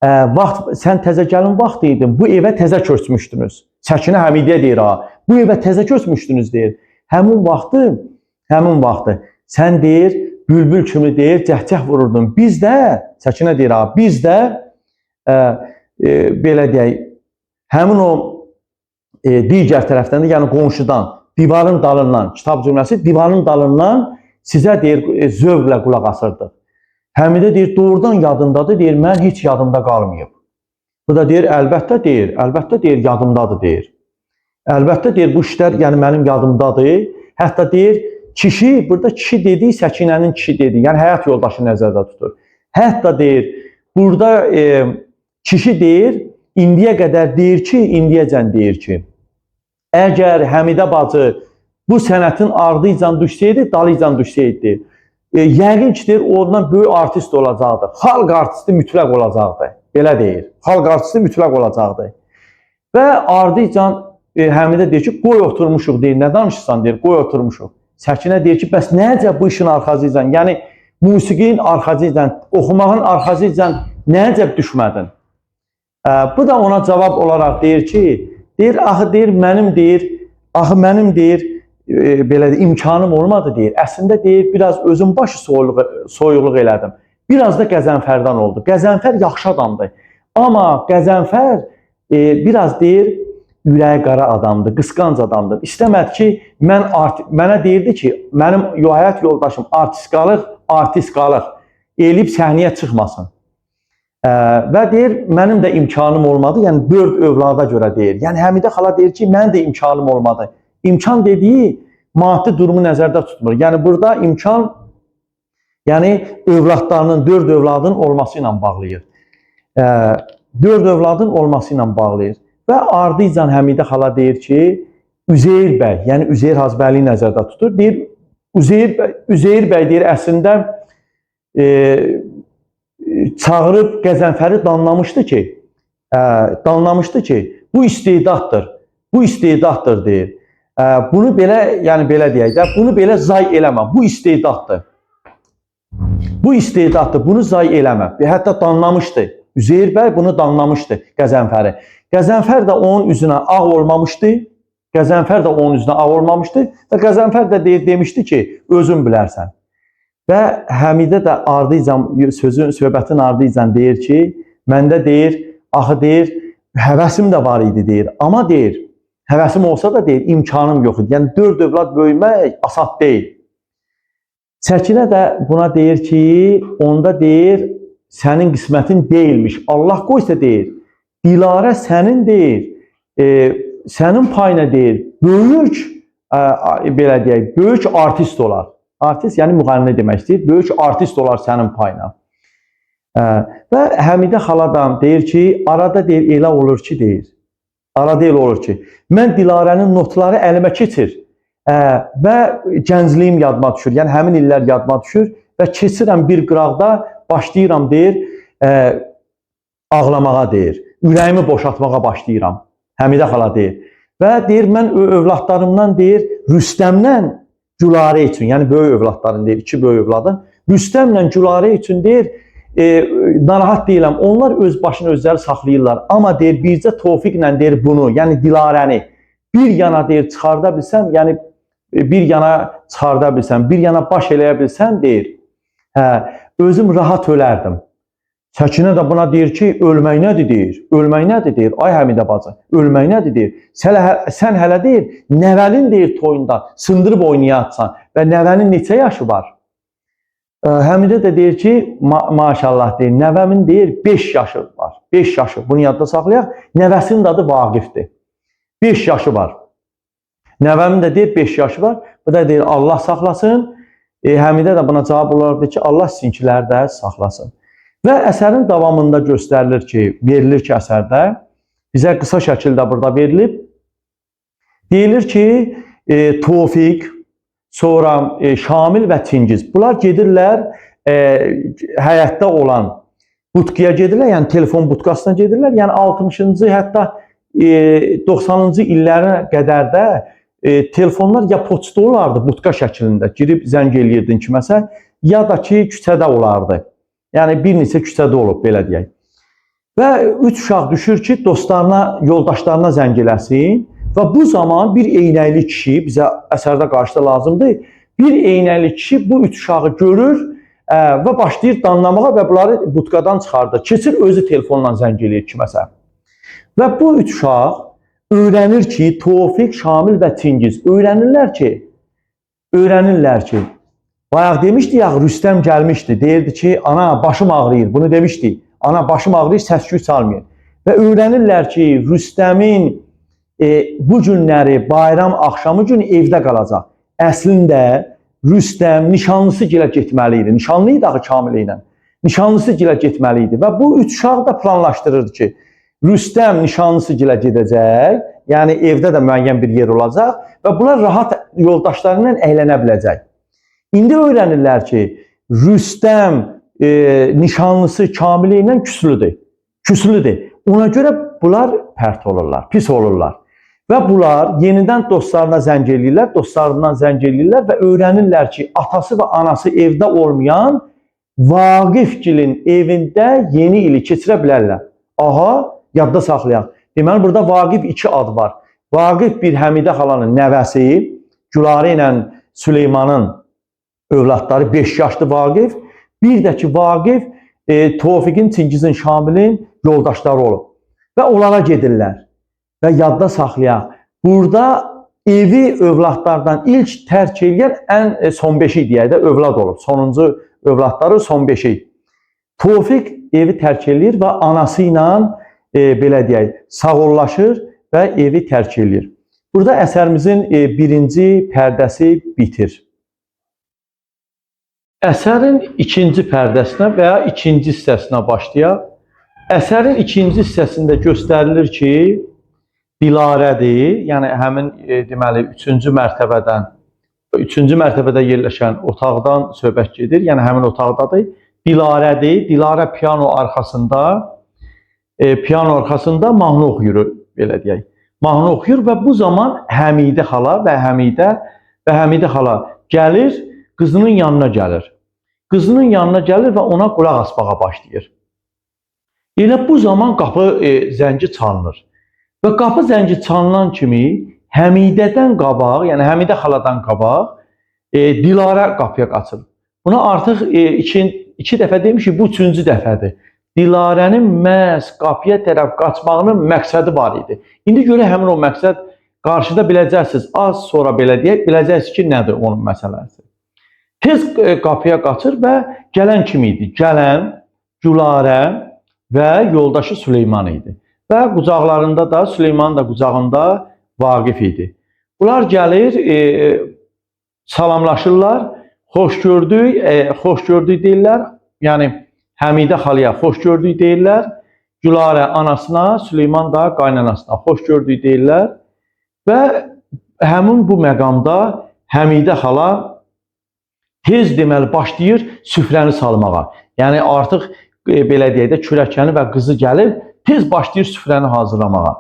Sən təzə gəlin vaxt idin, bu evə təzə köçmüşdünüz. Səkinə Həmidəyə deyir, bu evə təzə köçmüşdünüz deyir. Həmin vaxtı, sən deyir, bülbül kimi deyir, cəhcəh vururdun. Biz də, Səkinə deyir, biz də, belə deyək, həmin o digər tərəfdən də, yəni qonşudan, divarın dalından, kitab cümləsi, divarın dalından sizə deyir, zövqlə qulaq asırdıq. Həmidə deyir, doğrudan yadındadır, deyir, mən heç yadımda qalmayıb. Bu da deyir, əlbəttə deyir, yadımdadır deyir. Əlbəttə deyir, bu işlər yəni mənim yadımdadır. Hətta deyir, burada kişi dediyi Səkinənin kişi dediyi, yəni həyat yoldaşı nəzərdə tutur. Hətta deyir, burada kişi deyir, indiyə qədər deyir ki, indiyəcən deyir ki, əgər Həmidə bacı bu sənətin ardıcan düşsəydi, dalıcan düşsəydi, yəqin ki, deyir, ondan böyük artist olacaqdı. Xalq artisti mütləq olacaqdı. Belə deyir. Xalq artisti mütləq olacaqdı. Və ardıcan Həmidə deyir ki, qoy oturmuşuq deyir. Nə danışırsan deyir, qoy oturmuşuq. Səkinə deyir ki, bəs nəcə bu işin arxasıcan, yəni musiqinin arxasıcan, oxumağın arxasıcan nəcə düşmədin? Bu da ona cavab olaraq deyir ki, Deyir, axı deyir, mənim deyir, belə də imkanım olmadı deyir. Əslində deyir, biraz özüm başı soyuqluq elədim. Biraz da Qəzənfərdən oldu. Qəzənfər yaxşı adamdır. Amma Qəzənfər biraz deyir, ürəyi qara adamdır, qısqanc adamdır. İstəmədi ki, mənə deyirdi ki, mənim həyat yoldaşım artist qalıq eləyib səhnəyə çıxmasın. Və deyir, mənim də imkanım olmadı, yəni 4 övlada görə deyir. Yəni Həmidə xala deyir ki, mənim də imkanım olmadı. İmkan dediyi maddi durumu nəzərdə tutmur. Yəni burada imkan, yəni övladlarının, 4 övladın olması ilə bağlayır. 4 övladın olması ilə bağlayır. Və ardıcan Həmidə xala deyir ki, Üzeyir bəy, yəni Üzeyir Hacıbəyli nəzərdə tutur. Deyir, Üzeyir bəy deyir, əslində çağırıb Qəzənfəri danlamışdı ki, bu istedaddır deyir. Bunu belə, yəni belə deyək də, bunu belə zay eləmə, bu istedaddır. Bu istedaddır, bunu zay eləmə. Hətta danlamışdı. Üzeyir bəy bunu danlamışdı Qəzənfəri. Qəzənfər də onun üzünə ağ olmamışdı. Və Qəzənfər də demişdi ki, özün bilərsən. Və Həmidə də ardıcan, söhbətin ardıcan deyir ki, məndə deyir, axı deyir, həvəsim də var idi deyir. Amma deyir, həvəsim olsa da deyir, imkanım yox idi. Yəni 4 övlad böyümək asad deyil. Səkinə də buna deyir ki, onda deyir, sənin qismətin deyilmiş. Allah qoysa deyir, Dilarə sənin deyir, sənin payına deyir, belə deyək, böyük artist olar. Artist, yəni müğənni demək istəyir. Böyük artist olar sənin payına. Və Həmidə xaladan deyir ki, arada deyir, elə olur ki, deyir. Arada elə olur ki, mən Dilarənin notları əlimə keçir və gəncliyim yadıma düşür. Yəni, həmin illər yadıma düşür və keçirəm bir qıraqda, başlayıram, deyir, ağlamağa, deyir. Ürəyimi boşaltmağa başlayıram. Həmidə xala deyir. Və deyir, mən övladlarımdan, deyir, Rüstəmlə Gülarə üçün, yəni böyük övladların deyir, 2 böyük övladın, Rüstəmlə Gülarə üçün deyir, narahat deyiləm, onlar öz başını özləri saxlayırlar. Amma deyir, bircə Tofiqlə deyir bunu, yəni Dilarəni bir yana deyir, çıxarda bilsəm, yəni bir yana baş eləyə bilsəm, deyir, özüm rahat ölərdim. Səkinə də buna deyir ki, ölmək nədir deyir, ay Həmidə bacı, ölmək nədir deyir, sən hələ deyir, nəvənin deyir toyunda sındırıb oynayatsan və nəvənin neçə yaşı var? Həmidə də deyir ki, maşallah deyir, nəvəmin deyir 5 yaşı var, 5 yaşı, bunu yadda saxlayaq, nəvəsinin adı Vaqifdir, 5 yaşı var, nəvəmin də deyir 5 yaşı var, bu da deyir Allah saxlasın, Həmidə də buna cavab olaraq deyir ki, Allah sizinkiləri də saxlasın. Və əsərin davamında göstərilir ki, verilir ki, əsərdə, bizə qısa şəkildə burada verilib, deyilir ki, Tofiq, sonra Şamil və Çingiz, bunlar gedirlər, həyətdə olan butkaya gedirlər, yəni telefon butkasına gedirlər, yəni 60-cı, hətta 90-cı illərə qədər də telefonlar ya poçta olardı, butka şəklində, girib zəng eləyirdin kiməsə, ya da ki, küçədə olardı. Yəni, bir neçə küçədə olub, belə deyək. Və 3 uşaq düşür ki, dostlarına, yoldaşlarına zəng eləsin və bu zaman bir eynəkli kişi, bizə əsərdə qarşıda lazımdır, bir eynəkli kişi bu 3 uşağı görür və başlayır danlamağa və bunları butqadan çıxardır. Keçir, özü telefonla zəng eləyir kiməsə. Və bu 3 uşaq öyrənir ki, Tofiq, Şamil və Çingiz öyrənirlər ki, bayaq demişdi ya, Rüstəm gəlmişdi, deyirdi ki, ana başım ağrıyır, bunu demişdi, ana başım ağrıyır, səs-küy salmayın. Və öyrənirlər ki, Rüstəmin bu günləri, bayram axşamı günü evdə qalacaq. Əslində, Rüstəm nişanlısı gilə getməli idi, nişanlıydı axı Kamil ilə, nişanlısı gilə getməli idi və bu 3 uşaq da planlaşdırırdı ki, Rüstəm nişanlısı gilə gedəcək, yəni evdə də müəyyən bir yer olacaq və bunlar rahat yoldaşlarından əylənə biləcək. İndi öyrənirlər ki, Rüstəm nişanlısı Kamil ilə küslüdür. Ona görə bunlar pərt olurlar, pis olurlar. Və bunlar yenidən dostlarına zəng eləyirlər, və öyrənirlər ki, atası və anası evdə olmayan Vaqifgilin evində yeni ili keçirə bilərlər. Aha, yadda saxlayaq. Deməli, burada Vaqif 2 ad var. Vaqif bir Həmidə xalanın nəvəsi, Gülarə ilə Süleymanın övladları 5 yaşlı Vaqif. Bir də ki, Vaqif Tofiqin, Çingizin, Şamilin yoldaşları olub. Və onlara gedirlər. Və yadda saxlayaq. Burada evi övladlardan ilk tərk edən ən son 5-i deyək də övlad olub. Sonuncu övladları son 5-i. Tofiq evi tərk edir və anası ilə belə deyək, sağollaşır və evi tərk edir. Burada əsərimizin birinci pərdəsi bitir. Əsərin ikinci pərdəsinə və ya ikinci hissəsinə başlayaq. Əsərin ikinci hissəsində göstərilir ki, Dilarədir, yəni həmin deməli 3-cü mərtəbədə yerləşən otaqdan söhbət gedir, yəni həmin otaqdadır. Dilarədir, Dilarə piano arxasında mahnı oxuyur, belə deyək. Mahnı oxuyur və bu zaman Həmidə xala gəlir, qızının yanına gəlir. Qızının yanına gəlir və ona qulaq asmağa başlayır. Elə bu zaman qapı zəngi çalınır. Və qapı zəngi çalınan kimi Həmidədən qabaq, yəni Həmidə xaladan qabaq Dilarə qapıya qaçır. Buna artıq iki dəfə demiş ki, bu 3-cü dəfədir. Dilarənin məhz qapıya tərəf qaçmağının məqsədi var idi. İndi görə həmin o məqsəd qarşıda biləcəksiniz. Az sonra belə deyək, biləcəksiniz ki, nədir onun məsələsi. Tez qapıya qaçır və gələn kim idi? Gələn Gülarə və yoldaşı Süleyman idi. Və qucaqlarında da, Süleymanın da qucağında Vaqif idi. Bunlar gəlir, salamlaşırlar, xoş gördük deyirlər. Yəni, Həmidə xalaya xoş gördük deyirlər. Gülarə anasına, Süleyman da qaynanasına xoş gördük deyirlər. Və həmin bu məqamda Həmidə xala tez deməli başlayır süfrəni salmağa. Yəni artıq belə deyək də kürəkəni və qızı gəlir, tez başlayır süfrəni hazırlamağa.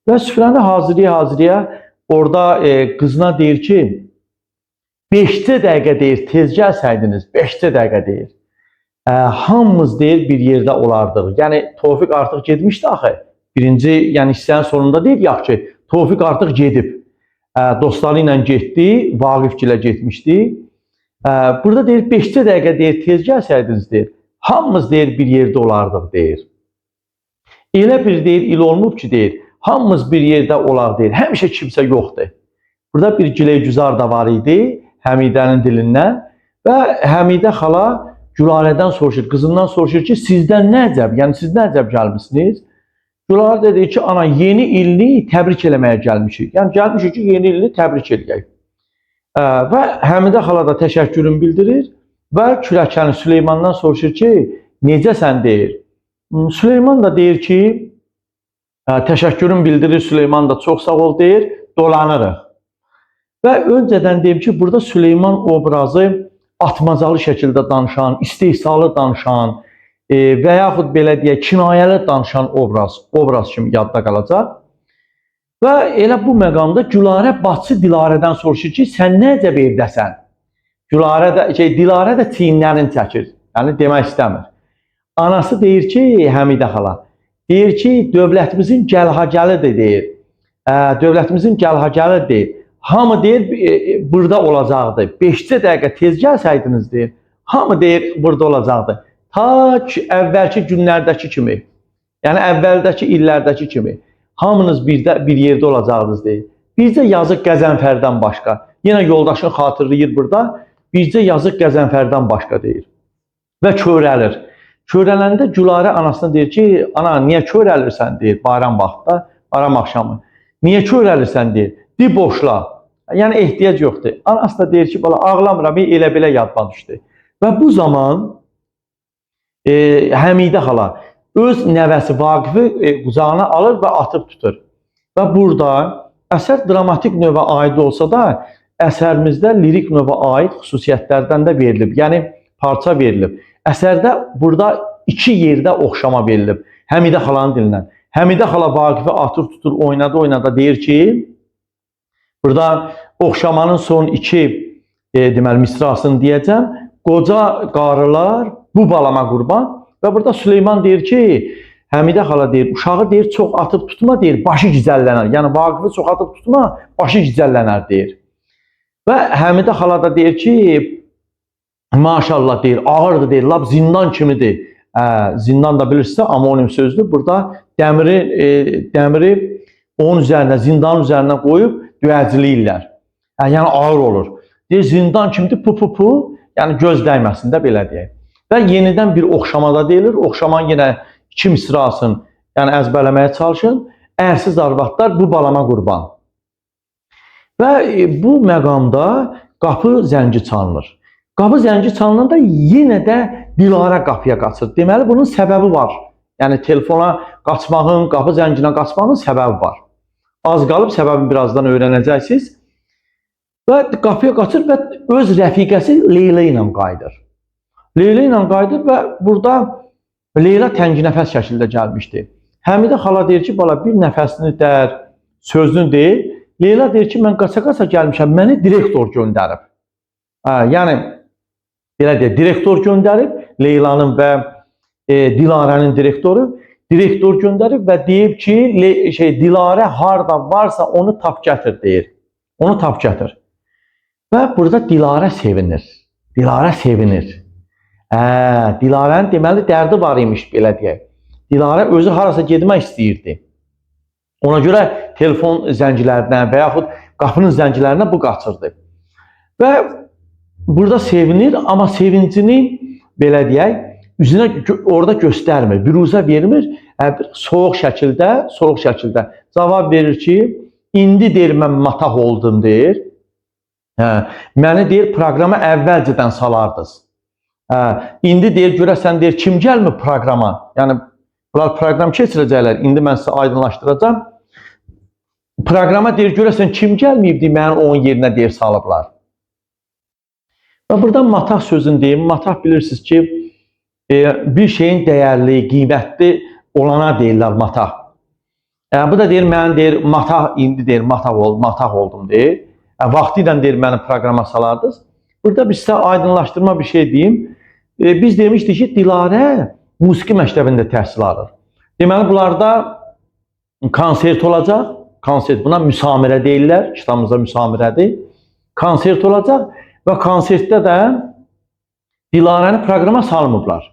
Və süfrəni hazırlaya orada qızına deyir ki, 5-cə dəqiqə deyir, tez gəlsəydiniz, 5-cə dəqiqə deyir. Hamımız deyir bir yerdə olardıq. Yəni Tofiq artıq getmişdi axı. Birinci, yəni hissənin sonunda deyib yaxşı ki, Tofiq artıq gedib. Dostları ilə getdi, Vaqifgilə getmişdi. Burada deyir 5-cə dəqiqə deyir, tez gəlsəydiniz deyir. Hamımız deyir bir yerdə olardıq deyir. Elə bir deyir il olmub ki deyir, hamımız bir yerdə olaq deyir. Həmişə kimsə yoxdur. Burada bir giləy-güzar da var idi Həmidənin dilindən və Həmidə xala Gülarədən soruşur, qızından soruşur ki, sizdən nə əcəb? Yəni siz nə əcəb gəlmisiniz? Gülarə dedi ki, ana yeni ilini təbrik eləməyə gəlmişik. Yəni gəlmişik ki, yeni ilini təbrik eləyək. Və Həmidə xala da təşəkkürünü bildirir və kürəkəni Süleymandan soruşur ki, necəsən deyir. Süleyman da deyir ki, təşəkkürünü bildirir, Süleyman da çox sağ ol deyir, dolanırıq. Və öncədən deyim ki, burada Süleyman obrazı atmacalı şəkildə danışan, istehsalı danışan və yaxud belə deyək, kinayəli danışan obraz kimi yadda qalacaq. Və elə bu məqamda Gülarə bacısı Dilarədən soruşur ki, sən nə əcəb evdəsən? Dilarə də çiyinlərini çəkir, yəni demək istəmir. Anası deyir ki, Həmidə xala, deyir ki, dövlətimizin gəlha-gəlidir deyir. Dövlətimizin gəlha-gəlidir deyir. Hamı deyir, burada olacaqdı. 5-cə dəqiqə tez gəlsəydiniz deyir. Hamı deyir, burada olacaqdı. Ta ki, əvvəlki günlərdəki kimi, yəni əvvəldəki illərdəki kimi, hamınız bir yerdə olacaqdınız deyir. Bircə yazıq Qəzənfərdən başqa. Yenə yoldaşın xatırlayır burada, bircə yazıq Qəzənfərdən başqa deyir. Və körəlir. Körələndə Gülarə anasına deyir ki, ana, niyə körəlirsən deyir, bayram vaxtda, bayram axşamı. Niyə körəlirsən deyir, di boşla. Yəni ehtiyac yoxdur. Anası da deyir ki, bala ağlamıram, elə-belə yadıma düşdü. Və bu zaman Həmidə xala öz nəvəsi Vaqifi qucağına alır və atıb tutur. Və burada əsər dramatik növə aid olsa da, əsərimizdə lirik növə aid xüsusiyyətlərdən də verilib. Yəni parça verilib. Əsərdə burada 2 yerdə oxşama verilib. Həmidə xalanın dilindən. Həmidə xala Vaqifi atıb tutur, oynada deyir ki, burada oxşamanın son 2 deməli misrasını deyəcəm. Qoca qarılar bu balama qurban və burada Süleyman deyir ki, Həmidə xala deyir, uşağı deyir, çox atıb tutma deyir, başı gicəllənər. Yəni Vaqifi çox atıb tutma, başı gicəllənər deyir. Və Həmidə xala da deyir ki, maşallah deyir, ağırdır deyir, lap zindan kimidir. Zindan da bilirsə amonim sözdür. Burada dəmiri onun üzərinə, zindanın üzərinə qoyub döyəcləyirlər. Yəni ağır olur. Deyir, zindan kimidir, pu, yəni göz dəyməsin də belə deyək. Və yenidən bir oxşamada deyilir. Oxşaman yenə 2 misrasını yəni əzbərləməyə çalışın. Ərsiz arvadlar bu balama qurban. Və bu məqamda qapı zəngi çalınır. Qapı zəngi çalınanda yenə də Dilarə qapıya qaçır. Deməli, bunun səbəbi var. Yəni, telefona qaçmağın, qapı zənginə qaçmağın səbəbi var. Az qalıb, səbəbini birazdan öyrənəcəksiniz. Və qapıya qaçır və öz rəfiqəsi Leyla ilə qayıdır. Leyla ilə qayıdır və burada Leyla tənginəfəs şəkildə gəlmişdi. Həmidə xala deyir ki, bala bir nəfəsini dər, sözünü deyil. Leyla deyir ki, mən qaça-qaça gəlmişəm, məni direktor göndərib. Yəni, belə deyək, direktor göndərib, Leylanın və Dilarənin direktoru direktor göndərib və deyib ki, Dilarə harda varsa onu tap gətir deyir. Onu tap gətir. Və burada Dilarə sevinir. Dilarə sevinir. Dilarənin deməli dərdi var imiş, belə deyək. Dilarə özü harasa getmək istəyirdi. Ona görə telefon zəncilərinə və yaxud qapının zəncilərinə bu qaçırdı. Və burada sevinir, amma sevincini belə deyək, üzünə orada göstərmir, büruzə vermir, soğuq şəkildə cavab verir ki, indi deyir, mən matah oldum deyir. Məni deyir, proqrama əvvəlcədən salardınız. İndi deyir, görəsən deyir, kim gəlmir proqrama? Yəni, bunlar proqram keçirəcəklər, indi mən sizə aydınlaşdıracağım. Proqrama deyir, görəsən kim gəlməyib deyir, mənim onun yerinə deyir, salıblar. Və buradan matah sözünü deyim. Matah bilirsiniz ki, bir şeyin dəyərli, qiymətli olana deyirlər matah. Bu da deyir, mən deyir, matah, indi deyir, matah oldum deyir. Vaxtıyla deyir, məni proqrama salardınız. Burada biz sizə aydınlaşdırma bir şey deyim. Biz demişdik ki, Dilarə musiqi məktəbində təhsil alır. Deməli, bunlarda konsert olacaq. Konsert, buna müsamirə deyirlər. Kitabımızda müsamirədir. Konsert olacaq. Və konsertdə də Dilarəni proqrama salmıblar.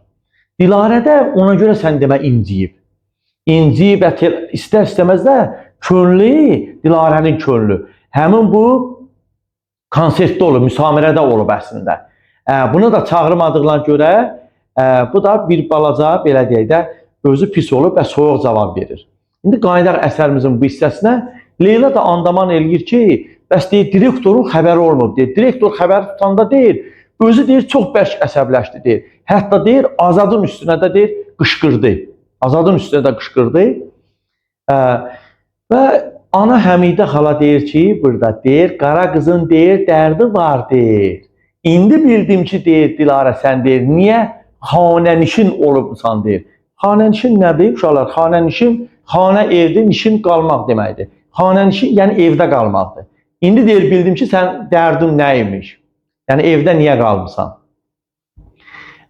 Dilarə də ona görə sən demə inciyib. İnciyib, istər-istəməz də könlü, Dilarənin könlü. Həmin bu konsertdə olub, müsamirədə olub əslində. Bunu da çağırmadıqlarına görə, bu da bir balaca, belə deyək də, özü pis olub və soyuq cavab verir. İndi qayıdaq əsərimizin bu hissəsinə. Leyla da andaman eləyir ki, bəs deyir, direktorun xəbəri olmub, deyir. Direktor xəbər tutanda deyir, özü deyir, çox bərk əsəbləşdi, deyir. Hətta deyir, Azadın üstünə də deyir, qışqırdı. Azadın üstünə də qışqırdı. Və ana Həmidə xala deyir ki, burada deyir, qara qızın deyir, dərdi var, deyir. İndi bildim ki, deyir, Dilarə, sən deyir, niyə xanənişin olubsan, deyir. Xanənişin nədir, uşaqlar? Xanənişin, xanə evdə, nişin qalmaq deməkdir. Xanənişin, yəni evdə qalmaqdır. İndi deyir, bildim ki, sən dərdin nə imiş? Yəni, evdə niyə qalmısan?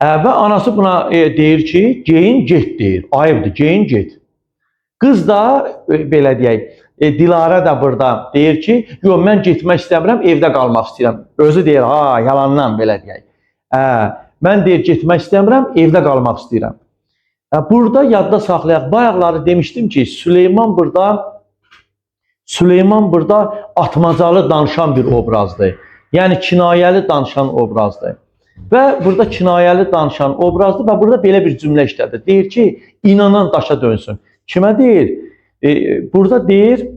Və anası buna deyir ki, geyin, get deyir. Ayıbdır, geyin, get. Qız da, belə deyək, Dilarə də burada deyir ki, yox, mən getmək istəmirəm, evdə qalmaq istəyirəm. Özü deyir, yalandan belə deyək. Mən deyir, getmək istəmirəm, evdə qalmaq istəyirəm. Burada yadda saxlayaq, bayaqları demişdim ki, Süleyman burada atmacalı danışan bir obrazdır. Yəni, kinayəli danışan obrazdır. Və burada kinayəli danışan obrazdır və burada belə bir cümlə işlədir. Deyir ki, inanan daşa dönsün. Kimə deyir? Burada deyir,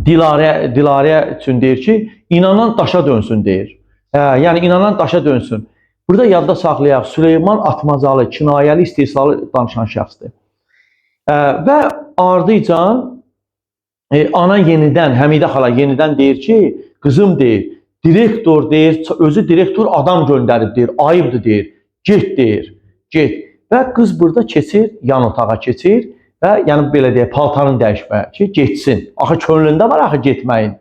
Dilarə üçün deyir ki, inanan daşa dönsün deyir. Yəni, inanan daşa dönsün. Burada yadda saxlayaq, Süleyman atmacalı, kinayəli, istehsalı danışan şəxsdir. Və ardıcan, ana yenidən, Həmidə xala yenidən deyir ki, qızım deyir, direktor deyir, özü direktor adam göndərib deyir, ayıbdır deyir, get deyir, get. Və qız burada keçir, yan otağa keçir və yəni belə deyək, paltarını dəyişməyə ki, getsin. Axı könlündə var, axı getməyin.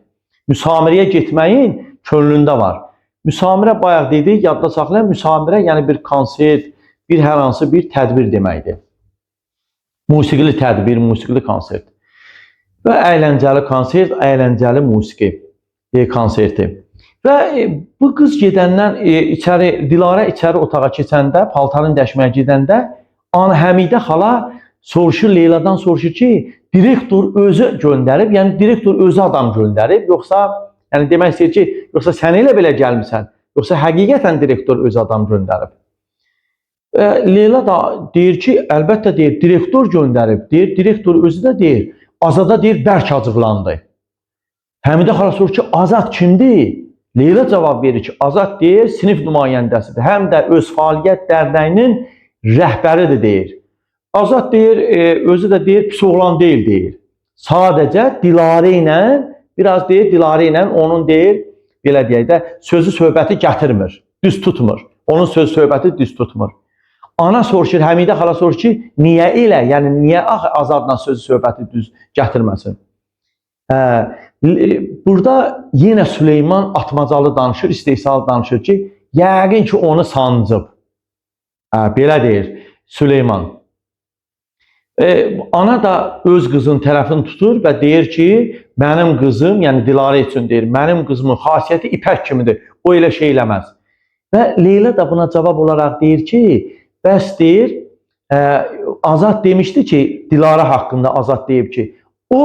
Müsamirəyə getməyin könlündə var. Müsamirə bayaq dedik, yadda saxlayın, müsamirə yəni bir konsert, bir hər hansı bir tədbir deməkdir. Musiqili tədbir, musiqili konsert və əyləncəli konsert, əyləncəli musiqi konserti. Və bu qız gedəndən Dilarə içəri otağa keçəndə, paltarını dəyişməyə gedəndə Həmidə xala soruşur, Leyladan soruşur ki, direktor özü göndərib, yəni direktor özü adam göndərib, yoxsa yəni demək istəyir ki, yoxsa sən elə belə gəlmisən, yoxsa həqiqətən direktor özü adam göndərib. Leyla da deyir ki, əlbəttə deyir, direktor göndərib, deyir, direktor özü də deyir, Azada deyir, bərk acıqlandı. Həmidə xala soruşur ki, Azad kimdir? Leyla cavab verir ki, Azad deyir, sinif nümayəndəsidir, həm də öz fəaliyyət dərnəyinin rəhbəridir deyir. Azad deyir, özü də deyir, pis oğlan deyil deyir. Sadəcə Dilarə ilə, biraz deyir, Dilarə ilə onun deyir, belə deyək də, sözü söhbəti gətirmir, düz tutmur. Onun söz söhbəti düz tutmur. Ana soruşur, Həmidə xala soruşur ki, niyə elə? Yəni, niyə Azadla sözü söhbəti düz gətirməsin? Burada yenə Süleyman atmacalı danışır, istehsalı danışır ki, yəqin ki, onu sancıb. Belə deyir Süleyman. Ana da öz qızın tərəfini tutur və deyir ki, mənim qızım, yəni Dilarə üçün deyir, mənim qızımın xasiyyəti ipək kimidir, o elə şey eləməz. Və Leyla da buna cavab olaraq deyir ki, bəs deyir, Azad demişdi ki, Dilarə haqqında Azad deyib ki, o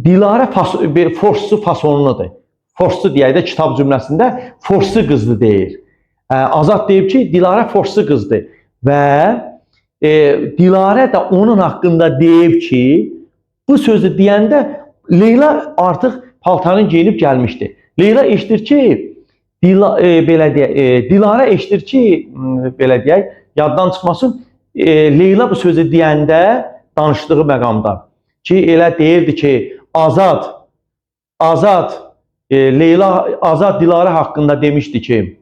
Dilarə forslu fasonludur. Forslu deyək də kitab cümləsində forslu qızdır deyir. Azad deyib ki, Dilarə forslu qızdır və Dilarə də onun haqqında deyib ki, bu sözü deyəndə Leyla artıq paltarını geyinib gəlmişdi. Leyla eşidir ki, Dilarə eşidir ki, belə deyək, yaddan çıxmasın, Leyla bu sözü deyəndə, danışdığı məqamda ki, elə deyirdi ki, Azad Dilarə haqqında demişdi ki,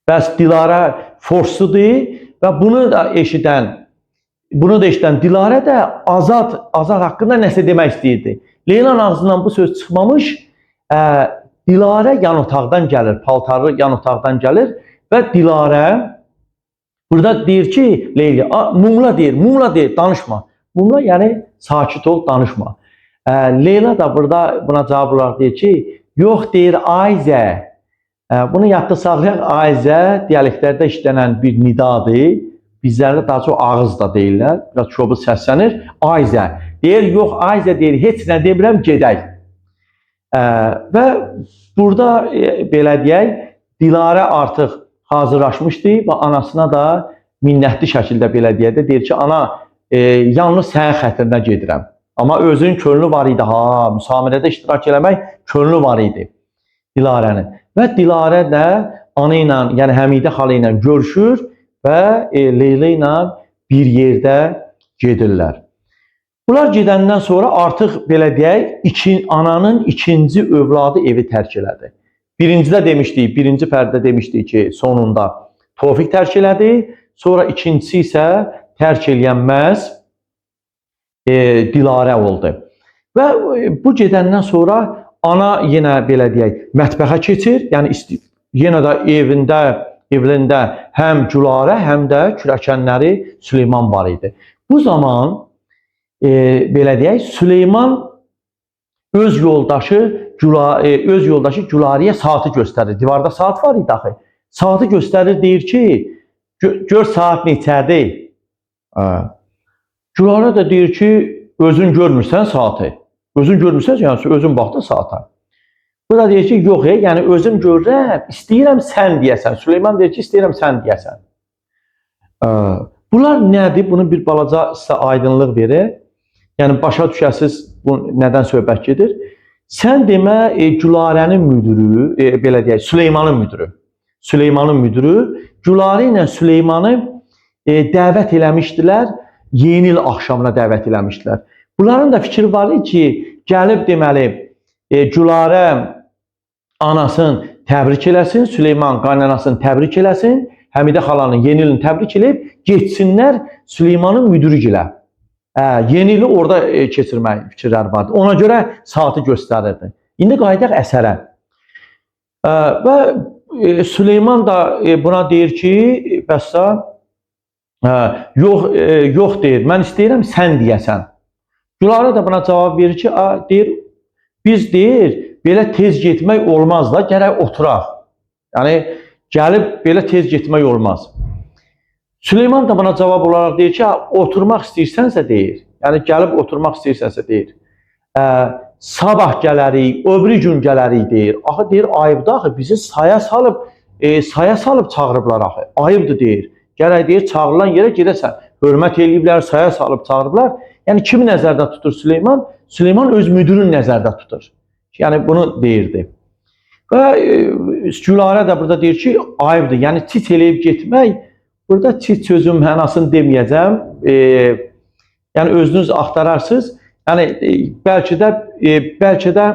bəs Dilarə forsludur və bunu da eşidən Dilarə də Azad haqqında nəsə demək istəyirdi. Leylanın ağzından bu söz çıxmamış, Dilarə yan otaqdan gəlir, paltarı yan otaqdan gəlir və Dilarə burada deyir ki, Leyla, mumla deyir, danışma. Mumla yəni sakit ol, danışma. Leyla da burada buna cavab olaraq deyir ki, yox deyir Ayzə. Bunu yadda saxlayan Ayzə dialektlərdə işlənən bir nidadır. Bizlərdə daha çox ağız da deyirlər, biraz çoxu səslənir. Ayzə deyir, yox Ayzə deyir, heç nə demirəm, gedək. Və burada belə deyək, Dilarə artıq hazırlaşmışdı və anasına da minnətli şəkildə belə deyək də deyir ki, ana, yalnız sənin xətrinə gedirəm. Amma özünün könlü var idi, müsamerədə iştirak eləmək könlü var idi Dilarənin. Və Dilarə də ana ilə, yəni Həmidə xala ilə görüşür və Leyla ilə bir yerdə gedirlər. Bunlar gedəndən sonra artıq belə deyək, ananın ikinci övladı evi tərk elədi. Birincidə demişdik, birinci pərdə demişdik ki, sonunda Tofiq tərk elədi. Sonra ikincisi isə tərk eləyənməz Dilarə oldu. Və bu gedəndən sonra ana yenə belə deyək, mətbəxə keçir. Yəni yenə də evlərində həm Gülarə, həm də kürəkənləri Süleyman var idi. Bu zaman belə deyək, Süleyman öz yoldaşı Gülarəyə saatı göstərir. Divarda saat var idi axı. Saatı göstərir, deyir ki, gör saat neçədir. Gülarə də deyir ki, özün görmürsən saatı. Özün görmürsən, yəni özün baxdın saata. Bu da deyir ki, yox, yəni özüm görürəm, istəyirəm sən deyəsən. Süleyman deyir ki, istəyirəm sən deyəsən. Bunlar nədir? Bunu bir balaca sizə aydınlıq verir. Yəni başa düşəsiz bu nədən söhbət gedir. Sən demə Gülarənin müdürü, belə deyək, Süleymanın müdürü Gülarə ilə Süleymanı dəvət eləmişdilər, yeni il axşamına dəvət eləmişdilər. Bunların da fikri var ki, gəlib deməli Gülarə anasını təbrik eləsin, Süleyman qaynanasını təbrik eləsin, Həmidə xalanın yeni ilini təbrik eləyib, getsinlər Süleymanın müdürü gilə. Yeni ili orada keçirmək fikirləri vardı. Ona görə saatı göstərirdi. İndi qayıdaq əsərə. Və Süleyman da buna deyir ki, bəs Yox deyir, mən istəyirəm sən deyəsən. Gülarə də buna cavab verir ki, deyir, biz deyir, belə tez getmək olmaz da, gərək oturaq. Yəni, gəlib belə tez getmək olmaz. Süleyman da buna cavab olaraq deyir ki, oturmaq istəyirsənsə deyir, yəni gəlib oturmaq istəyirsənsə deyir, sabah gələrik, öbürü gün gələrik deyir. Axı deyir, ayıbdır axı, bizi saya salıb çağırıblar axı, ayıbdır deyir. Gərək deyir, çağırılan yerə gedəsən, hörmət eləyiblər, saya salıb çağırıblar. Yəni, kimi nəzərdə tutur Süleyman? Süleyman öz müdürünü nəzərdə tutur. Yəni, bunu deyirdi. Və Gülarə də burada deyir ki, ayıbdır. Yəni, çit eləyib getmək, burada çit sözün mənasını deməyəcəm. Yəni, özünüz axtararsınız. Yəni, bəlkə də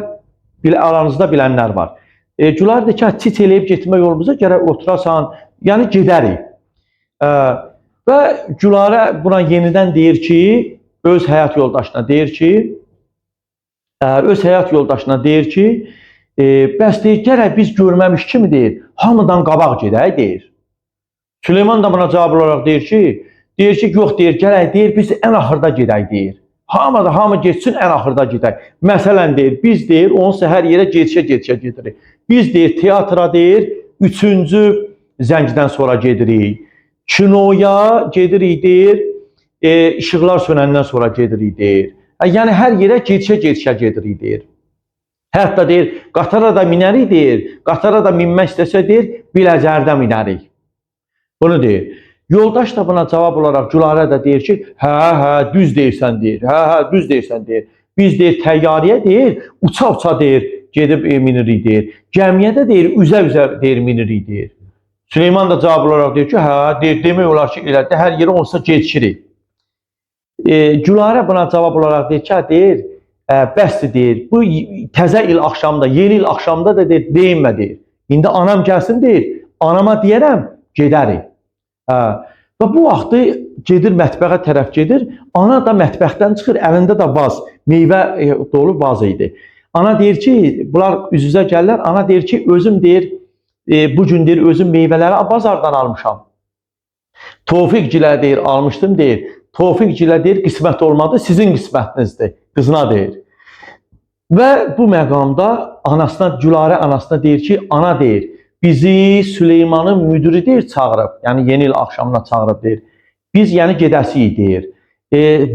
aranızda bilənlər var. Gülarə deyir ki, çit eləyib getmək yolumuza gərək oturasan, yəni gedərik. Və Gülarə buna yenidən deyir ki, öz həyat yoldaşına deyir ki, bəs deyir, gərək biz görməmiş kimi deyir, hamıdan qabaq gedək deyir. Süleyman da buna cavab olaraq deyir ki, yox deyir, gərək deyir, biz ən axırda gedək deyir. Hamı getsin, ən axırda gedək. Məsələn deyir, biz deyir, onu səhər yerə getişə gedirik. Biz deyir, teatra deyir, 3-cü zəngdən sonra gedirik. Kinoya gedirik deyir, işıqlar sönəndən sonra gedirik deyir. Yəni, hər yerə getişə gedirik deyir. Hətta deyir, qatara da minərik deyir, qatara da minmək istəsə deyir, Biləcərdə minərik. Bunu deyir. Yoldaş da buna cavab olaraq Gülarə də deyir ki, düz deyirsən deyir, düz deyirsən deyir. Biz deyir, təyyarəyə deyir, uça deyir, gedib minirik deyir. Gəmiyə də deyir, üzə deyir, minirik deyir. Süleyman da cavab olaraq deyir ki, deyir, demək olar ki, elədə hər yerə onsa geçirik. Gülarə buna cavab olaraq deyir ki, deyir, bəsdir deyir, bu təzə il axşamda, yeni il axşamda da deyir, deyinmə deyir. İndi anam gəlsin deyir, anama deyərəm, gedərik. Və bu vaxtı gedir, mətbəxə tərəf gedir, ana da mətbəxdən çıxır, əlində də vaz, meyvə dolu vaz idi. Ana deyir ki, bunlar üz-üzə gəlirlər, ana deyir ki, özüm deyir, bu gün deyir, özüm meyvələri bazardan almışam. Tofiqcilə deyir, almışdım deyir. Tofiqcilə deyir, qismət olmadı, sizin qismətinizdir, qızına deyir. Və bu məqamda Gülarə anasına deyir ki, ana deyir, bizi Süleymanın müdürü deyir, çağırıb, yəni yeni il axşamına çağırıb deyir. Biz yəni gedəsiyik deyir.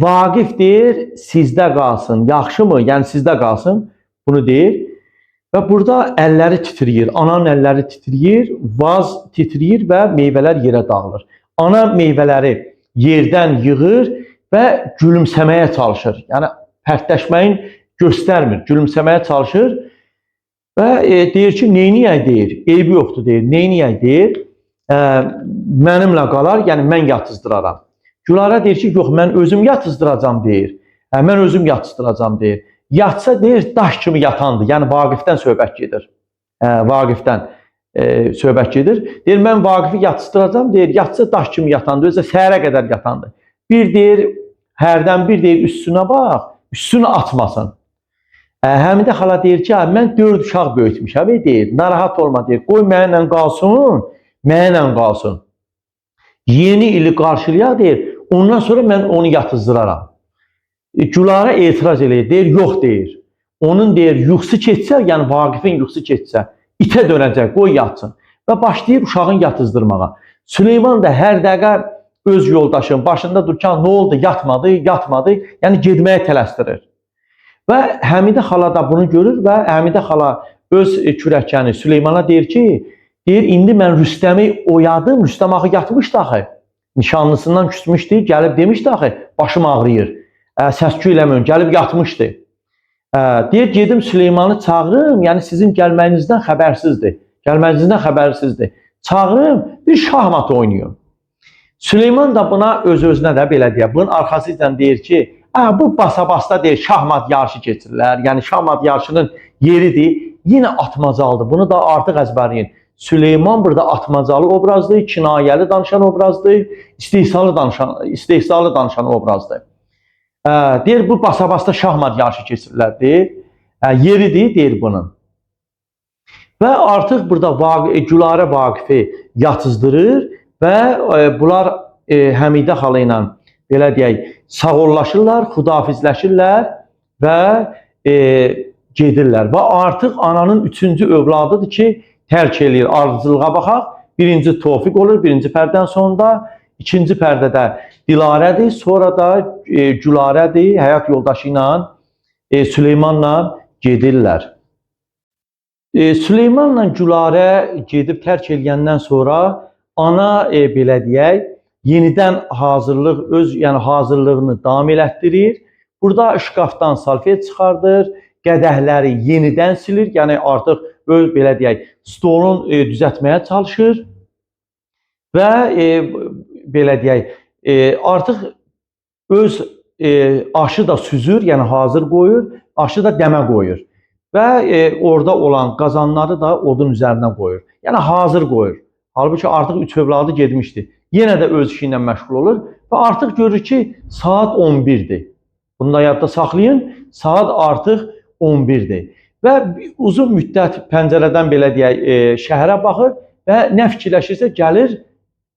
Vaqif deyir, sizdə qalsın, yaxşı mı? Yəni sizdə qalsın, bunu deyir. Və burada əlləri titriyir, ananın əlləri titriyir, vaz titriyir və meyvələr yerə dağılır. Ana meyvələri yerdən yığır və gülümsəməyə çalışır. Yəni, pərtləşməyin göstərmir, gülümsəməyə çalışır və deyir ki, neyniyək deyir, eybi yoxdur deyir, neyniyək deyir, mənimlə qalar, yəni mən yatızdıraram. Gülarə deyir ki, yox, mən özüm yatızdıracam deyir, mən özüm yatızdıracam deyir. Yatsa deyir, daş kimi yatandır. Yəni, Vaqifdən söhbət gedir. Vaqifdən söhbət gedir. Deyir, mən Vaqifi yatızdıracam, deyir, yatsa daş kimi yatandır, özə səhərə qədər yatandır. Bir deyir, hərdən bir deyir, üstünə bax, üstünü atmasın. Həmidə xala deyir ki, mən 4 uşaq böyütmüşəm, deyir, narahat olma, deyir, qoy mənimlə qalsın. Yeni ili qarşılayaq, deyir, ondan sonra mən onu yatızdıraram. Gülarə etiraz eləyir, deyir, yox deyir. Onun deyir, yuxusu keçsə, yəni Vaqifin yuxusu keçsə, itə dönəcək, qoy yatsın. Və başlayır uşağın yatızdırmağa. Süleyman da hər dəqiqə öz yoldaşının başında dururkən, nə oldu, yatmadı, yəni gedməyə tələsdirir. Və Həmidə xala da bunu görür və Həmidə xala öz kürəkəni Süleymana deyir ki, indi mən Rüstəmi oyadım, Rüstəm axı yatmışdı axı. Nişanlısından küsmüşdü, gəlib demişdi axı, başım ağrıyır. Səskü eləməyəm, gəlib yatmışdı. Deyir, gedim Süleymanı çağırım, yəni sizin gəlməyinizdən xəbərsizdir. Çağırım, bir şahmat oynayın. Süleyman da buna öz-özünə də belə deyir. Bunun arxasıyla deyir ki, bu basa-basta deyir, şahmat yarışı keçirirlər. Yəni, şahmat yarışının yeridir, yenə atmacalıdır. Bunu da artıq əzbərləyin. Süleyman burada atmacalı obrazdır, kinayəli danışan obrazdır, istehzalı danışan obrazdır. Deyir, bu basa-basta şahmat yarışı keçirirlər, deyir. Yeridir, deyir bunun. Və artıq burada Gülarə Vaqifi yatızdırır və bunlar Həmidə xala ilə belə deyək, sağollaşırlar, xudafizləşirlər və gedirlər. Və artıq ananın 3-cü övladıdır ki, tərk eləyir. Ardıcılığa baxaq. Birinci Tofiq olur, birinci pərdədən sonunda. İkinci pərdədə Dilarədir, sonra da Gülarədir, həyat yoldaşı ilə Süleymanla gedirlər. Süleymanla Gülarə gedib tərk eləyəndən sonra ana belə deyək, yenidən hazırlığını davam elətdirir. Burada şkafdan salfet çıxardır, qədəhləri yenidən silir, yəni artıq belə deyək, stolun düzəltməyə çalışır və belə deyək, artıq öz aşı da süzür, yəni hazır qoyur, aşı da dəmə qoyur və orada olan qazanları da odun üzərinə qoyur. Yəni hazır qoyur. Halbuki artıq 3 övladı getmişdi. Yenə də öz işi ilə məşğul olur və artıq görür ki, saat 11-dir. Bunu da yadda saxlayın, saat artıq 11-dir. Və uzun müddət pəncərədən belə deyək, şəhərə baxır və nə fikirləşirsə gəlir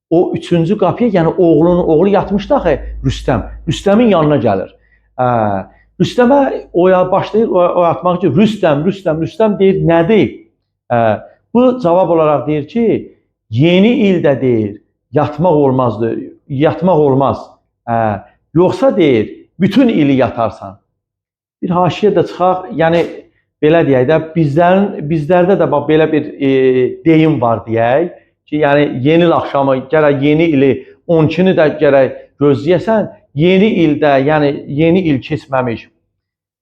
o 3-cü qapıya, yəni oğlu yatmışdı axı Rüstəm. Rüstəmin yanına gəlir. Rüstəmə başlayır oyatmaq ki, Rüstəm deyir, nədir? Bu cavab olaraq deyir ki, yeni ildə deyir, yatmaq olmaz. Yoxsa deyir, bütün ili yatarsan. Bir haşiyə də çıxaq, yəni belə deyək də, bizlərdə də belə bir deyim var deyək ki, yəni yeni il axşamı, gərək yeni ili 12-ni də gərək gözləyəsən, yeni ildə, yəni yeni il keçməmiş,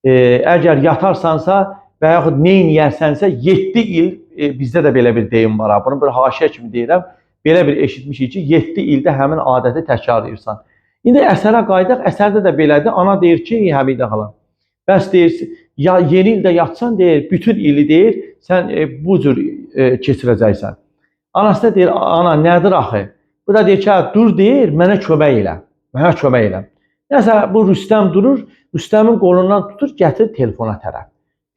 əgər yatarsansa və yaxud nə yeyərsənsə 7 il, bizdə də belə bir deyim var, bunu bir haşiyə kimi deyirəm, belə bir eşitmişik ki, 7 ildə həmin adəti təkrarlayırsan. İndi əsərə qaydaq, əsərdə də belədir, ana deyir ki, Həmidə xala, bəs deyir, yeni ildə yatsan deyir, bütün ili deyir, sən bu cür keçirəcəksən. Anası da deyir, ana nədir axı? Bu da deyir ki, dur deyir, mənə kömək elə. Nəsə bu Rüstəm durur, Rüstəmin qolundan tutur, gətir telefona tərəf.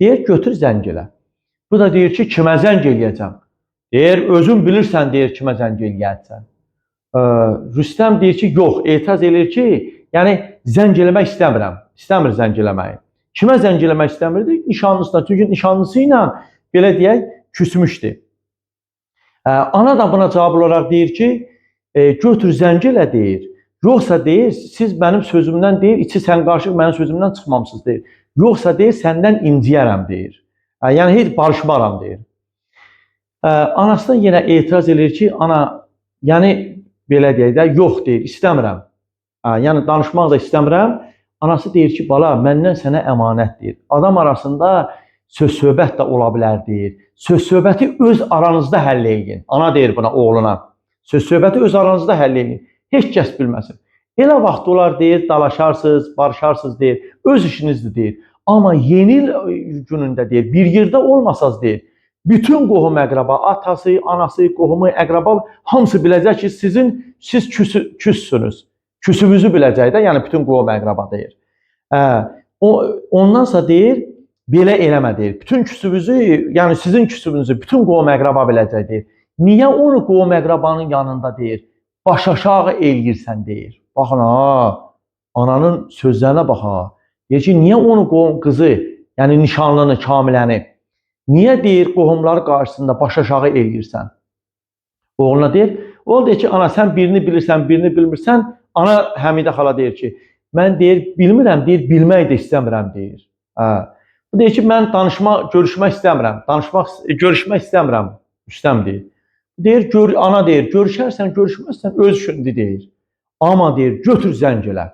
Deyir, götür zəng elə. Bu da deyir ki, kimə zəng eləyəcəm? Deyir, özün bilirsən deyir, kimə zəng eləyəcəksən. Rüstəm deyir ki, yox, etiraz edir ki, yəni zəng eləmək istəmir zəng eləməyi. Kimə zəng eləmək istəmirdi? Nişanlısına, çünki nişanlısı ilə belə deyək, küsmüşdü. Ana da buna cavab olaraq deyir ki, götür zəng elə deyir. Yoxsa deyir, siz mənim sözümdən deyir, içi sən qarışıq mənim sözümdən çıxmamısınız deyir. Yoxsa deyir, səndən inciyərəm deyir. Yəni heç barışmaram deyir. Anası da yenə etiraz edir ki, ana, yəni belə deyək də, yox deyir, istəmirəm. Yəni danışmaq da istəmirəm. Anası deyir ki, bala, məndən sənə əmanət deyir. Adam arasında söz-söhbət də ola bilər deyir. Söz-söhbəti öz aranızda həll edin. Ana deyir buna, oğluna. Söz-söhbəti öz aranızda həll edin. Heç kəs bilməsin. Elə vaxt olar deyir, dalaşarsınız, barışarsınız deyir. Öz işinizdir deyir. Amma yeni il günündə deyir, bir yerdə olmasaz deyir. Bütün qohum əqraba, atası, anası, qohumu, əqraba hamısı biləcək ki, siz küssünüz. Küsümüzü biləcək də, yəni bütün qohum əqraba deyir. Ondansa deyir, belə eləmə deyir. Bütün küsümüzü, yəni sizin küsümünüzü bütün qohum əqraba biləcək deyir. Niyə onu qohum əqrabanın yanında deyir, baş aşağı eləyirsən deyir. Baxın ha, ananın sözlərinə bax ha. Deyir ki, niyə onu qohum qızı, yəni nişanlını, kamiləni, niyə deyir qohumları qarşısında baş aşağı eləyirsən? Oğluna deyir, o deyir ki, ana sən birini bilirsən, birini bilmirsən. Ana Həmidə xala deyir ki, mən deyir, bilmirəm, deyir, bilmək də istəmirəm deyir. Bu deyir ki, mən görüşmək istəmirəm, Rüstəm deyir. Deyir, ana deyir, görüşərsən, görüşməzsən, öz işindir deyir. Amma deyir, götür zəng elə.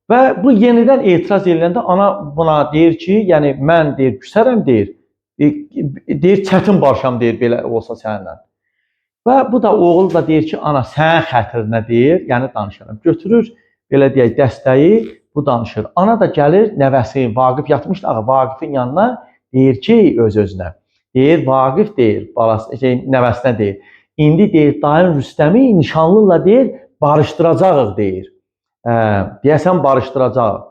Və bu yenidən etiraz ediləndə ana buna deyir ki, yəni mən deyir, küsərəm deyir, deyir, çətin barışam deyir, belə olsa səninlə. Və bu da oğul da deyir ki, ana sənin xətrinə deyir, yəni danışaram. Götürür, belə deyək, dəstəyi, bu danışır. Ana da gəlir, nəvəsi, Vaqif yatmışdı, Vaqifin yanına deyir ki, öz-özünə. Deyir, Vaqif deyir, nəvəsinə deyir. İndi deyir, dayın Rüstəmi nişanlıyla deyir, barışdıracağıq deyir. Deyəsən barışdıracağıq.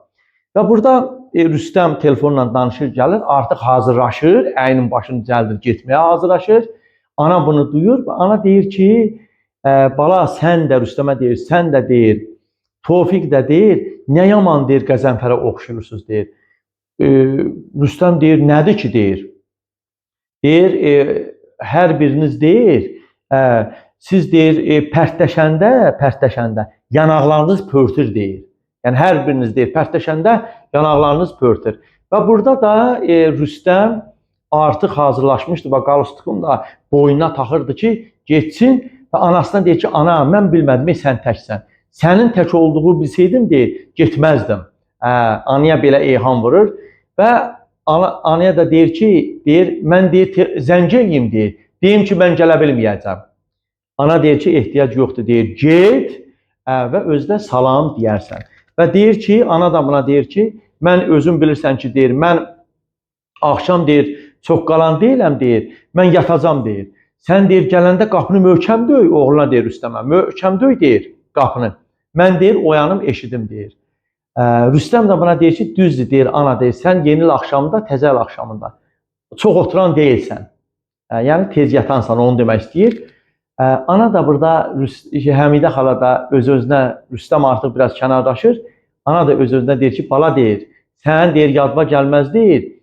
Və burada Rüstəm telefonla danışır, gəlir, artıq hazırlaşır, əynin başını cəldir, getməyə hazırlaşır. Ana bunu duyur və ana deyir ki, Bala sən də Rüstəmə deyir, sən də deyir, Tofiq də deyir, nə yaman deyir Qəzənfərə oxşuyursunuz deyir. Rüstəm deyir, nədir ki deyir. Deyir, hər biriniz deyir, siz deyir, pərtləşəndə yanaqlarınız pörtür deyir. Yəni hər biriniz deyir, pərtləşəndə yanaqlarınız pörtür. Və burada da Rüstəm artıq hazırlaşmışdı və qalstukunu da boynuna taxırdı ki, getsin və anasına deyir ki, ana, mən bilmədim, sən təksən. Sənin tək olduğu bilsəydim, deyir, getməzdim. Anaya belə eyham vurur və anaya da deyir ki, mən deyir, zəng eləyim, deyim ki, mən gələ bilməyəcəm. Ana deyir ki, ehtiyac yoxdur, deyir, get və özdə salam deyərsən. Və deyir ki, ana da buna deyir ki, mən özüm bilirsən ki, deyir, mən axşam deyir, çox qalan deyiləm, deyir, mən yatacam, deyir. Sən deyir, gələndə qapını möhkəm döy, oğluna deyir Rüstəmə, möhkəm döy, deyir, qapını. Mən deyir, oyanım, eşidim, deyir. Rüstəm də buna deyir ki, düzdür, deyir, ana deyir, sən yeni il axşamında, təzə il axşamında çox oturan deyilsən. Yəni, tez yatansan, onu demək istəyir. Ana da burada, Həmidə xala da öz-özünə, Rüstəm artıq biraz kənardaşır. Ana da öz-özünə deyir ki, bala deyir, sən deyir, yadıma gəlməz deyir.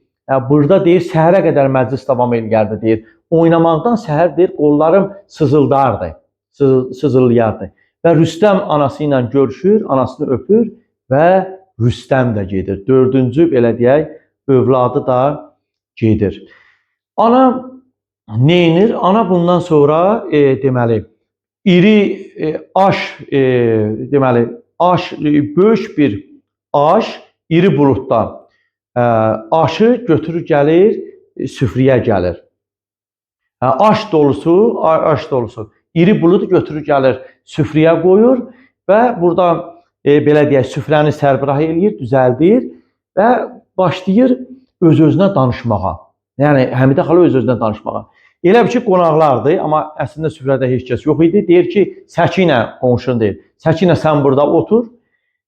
Burada deyir, səhərə qədər məclis davam eləyərdi, deyir. Oynamaqdan səhər deyir, qollarım sızıldardı, sızıldayardı. Və Rüstəm anası ilə görüşür, anasını öpür və Rüstəm də gedir. Dördüncü, belə deyək, övladı da gedir. Ana neynir? Ana bundan sonra deməli, iri böyük bir aş, iri buluddan aşı götürür gəlir, süfrəyə gəlir. Aş dolusu, iri buludu götürür gəlir, süfrəyə qoyur və burada belə deyək, süfrəni sərbirah eləyir, düzəldir və başlayır öz-özünə danışmağa. Yəni, Həmidə xala öz-özünə danışmağa. Elə bir ki, qonaqlardır, amma əslində süfrədə heç kəs yox idi. Deyir ki, Səkinə qonşun deyir. Səkinə sən burada otur,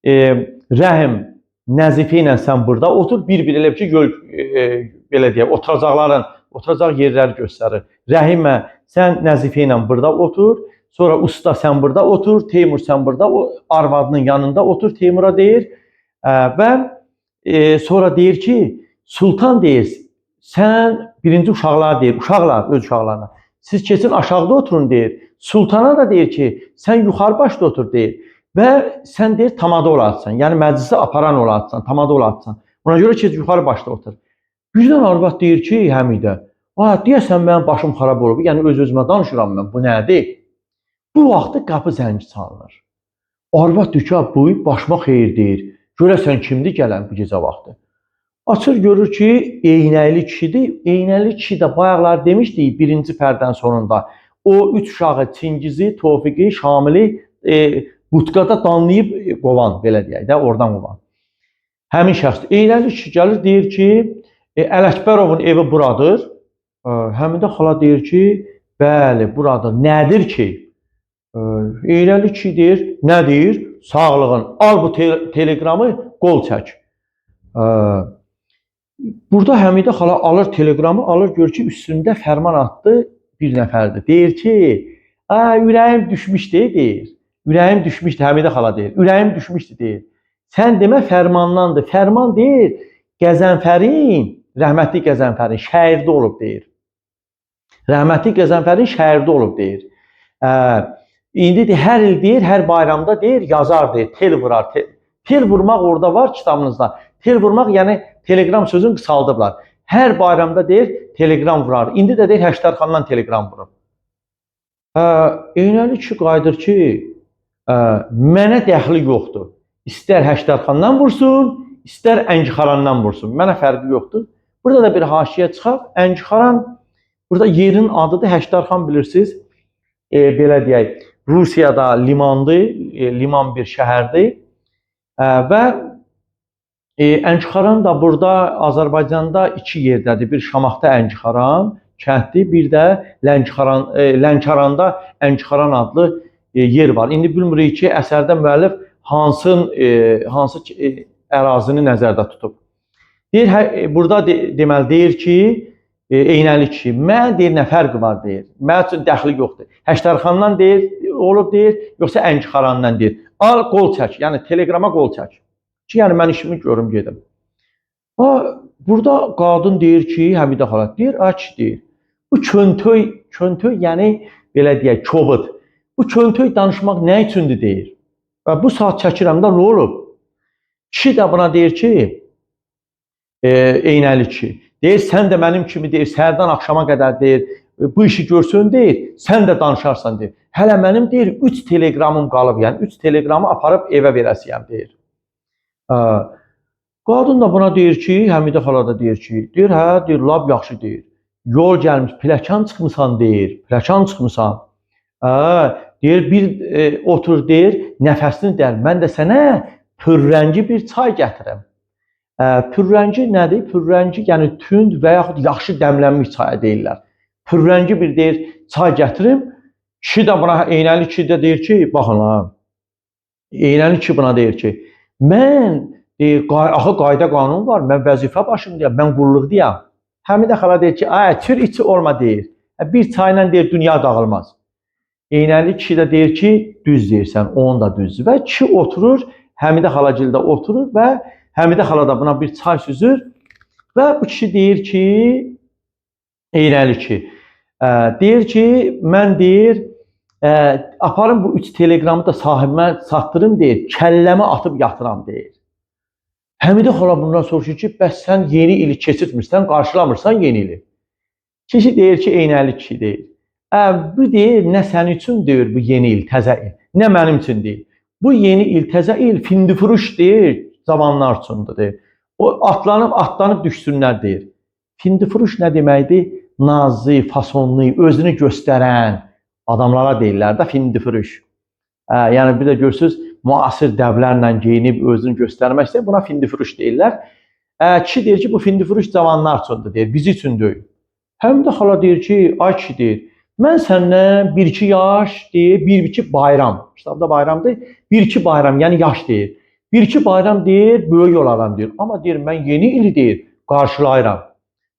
Rəhim, Nəzifə ilə sən burada otur. Bir-bir elə bir ki, belə deyək, oturacaq yerləri göstərir. Rəhimə, sən Nəzifə ilə burada otur, sonra Usta sən burada otur, Teymur sən burada, arvadının yanında otur, Teymura deyir. Və sonra deyir ki, Sultan deyir, sən birinci uşaqlar deyir, uşaqlar öz uşaqlarına, siz keçin aşağıda oturun deyir. Sultana da deyir ki, sən yuxarı başda otur deyir. Və sən deyir, tamada olarsan, yəni məclisi aparan olarsan, tamada olarsan. Ona görə ki, yuxarı başda otur. Birdən arvad deyir ki, Həmidə, deyəsən mənim başım xarab olub, yəni öz-özümə danışıram mən, bu nədir? Bu vaxtda qapı zəngi çalınır. Arvad deyir ki, bu başıma xeyir deyir, görəsən kimdir gələn bu gecə vaxtı? Açır görür ki, Eynəkli kişidir. Eynəkli kişi də bayaqlar demişdik birinci pərdən sonunda. O üç uşağı Çingizi, Tofiqi, Şamili Butkada danlayıb qovan, belə deyək də, oradan qovan. Həmin şəxs Eynəkli kişi gəlir, deyir ki, Ələkbərovun evi buradır. Həmidə xala deyir ki, bəli, buradır. Nədir ki? Eynəkli kişi deyir, nə deyir? Sağlığın, al bu teleqramı, qol çək. Burada Həmidə xala alır teleqramı, alır görür ki, üstündə fərman atdı bir nəfərdir. Deyir ki, ürəyim düşmüşdü, deyir. Ürəyim düşmüşdü, Həmidə xala deyir. Ürəyim düşmüşdü, deyir. Sən demə fərmandandır. Fərman deyir, Qəzənfərin, rəhmətli Qəzənfərin şəhərdə olub, deyir. Rəhmətli Qəzənfərin şəhərdə olub, deyir. İndi deyir, hər il deyir, hər bayramda deyir, yazar, deyir, tel vurar. Tel vurmaq orada var kitabınızda. Tel vurmaq, yəni telegram sözünü qısaldıblar. Hər bayramda deyir, telegram vurar. İndi də deyir, Həştərxandan telegram vurur. Eynəkli kişi qayıdır ki, mənə dəxli yoxdur. İstər Həştərxandan vursun, istər Əngixarandan vursun. Mənə fərqi yoxdur. Burada da bir haşiyə çıxaq. Əngixaran, burada yerin adıdır. Həştərxan bilirsiniz, belə deyək, Rusiyada limandır, liman bir şəhərdir. Və Əngixaran da burada Azərbaycanda iki yerdədir. Bir Şamaxda Əngixaran kənddir, bir də Lənkəranda Əngixaran adlı yer var. İndi bilmirik ki, əsərdə müəllif hansı ərazini nəzərdə tutub. Deyir, burada deməli deyir ki, Eynəkli kişi, mən deyir, nə fərqi var deyir. Mənim üçün dəxli yoxdur. Həştərxandan deyir, olub deyir, yoxsa əngixarandan deyir. Al qol çək, yəni teleqrama qol çək. Ki, yəni mən işimi görüm gedim. Burada qadın deyir ki, Həmidə xala deyir, ki deyir. Bu köntöy yəni belə deyək, kobud. Bu köntöy danışmaq nə üçündür deyir. Və bu saat çəkirəm də nə olub? Kişi də buna deyir ki, eynəli kişi. Deyir, sən də mənim kimi deyir, səhərdən axşama qədər deyir, bu işi görsün deyir, sən də danışarsan deyir. Hələ mənim deyir, 3 teleqramım qalıb, yəni 3 teleqramı aparıb evə verəsiyəm deyir. Qadın da buna deyir ki, Həmidə xala da deyir ki, deyir, hə, deyir, lap yaxşı deyir. Yol gəlmiş, pləkan çıxmısan deyir, pləkan çıxmısan. Deyir, bir otur deyir, nəfəsini dər, mən də sənə pürrəngi bir çay gətirəm. Pürrəngi nədir? Pürrəngi yəni tünd və yaxud yaxşı dəmlənmiş çaya deyirlər. Pürrəngi bir deyir, çay gətirim. Kişi də buna, eynəli kişi də deyir ki, baxın ha, eynəli kişi buna deyir ki, mən deyir, axı qayda qanun var, mən vəzifə başındayam, mən qulluqdayam. Həmidə xala deyir ki, çür içi olma deyir. Bir çayla deyir, dünya dağılmaz. Eynəli kişi də deyir ki, düz deyirsən, onun da düzdür. Və kişi oturur, Həmidə xalacılda oturur və Həmidə xala da buna bir çay süzür və bu kişi deyir ki, eynəli kişi, deyir ki, mən deyir, aparım bu 3 teleqramı da sahibimə satdırım deyir, kəlləmi atıb yatıram deyir. Həmidə xala bundan soruşur ki, bəs sən yeni ili keçirtmirsən, qarşılamırsan yeni ili. Kişi deyir ki, eynəli kişi deyir. Bu deyir, nə sənin üçün deyir bu yeni il, təzə il, nə mənim üçün deyir. Bu yeni il, təzə il, findifuruş deyir, zamanlar üçündür deyir. O atlanıb düşsünlər deyir. Findifuruş nə deməkdir? Nazlı, fasonlu, özünü göstərən adamlara deyirlər də findifuruş. Yəni bir də görürsünüz, müasir dəvlərlə geyinib özünü göstərmək istəyir, buna findifuruş deyirlər. Kişi deyir ki, bu findifuruş zamanlar üçündür deyir, bizi üçün deyil. Həmidə xala deyir ki, ay kişi deyir, mən səndən 1-2 yaş deyir, 1-2 bayram, kitabda bayramdır, 1-2 bayram, yəni yaş deyir. 1-2 bayram deyir, böyük olaram deyir. Amma deyir, mən yeni ili deyir, qarşılayıram.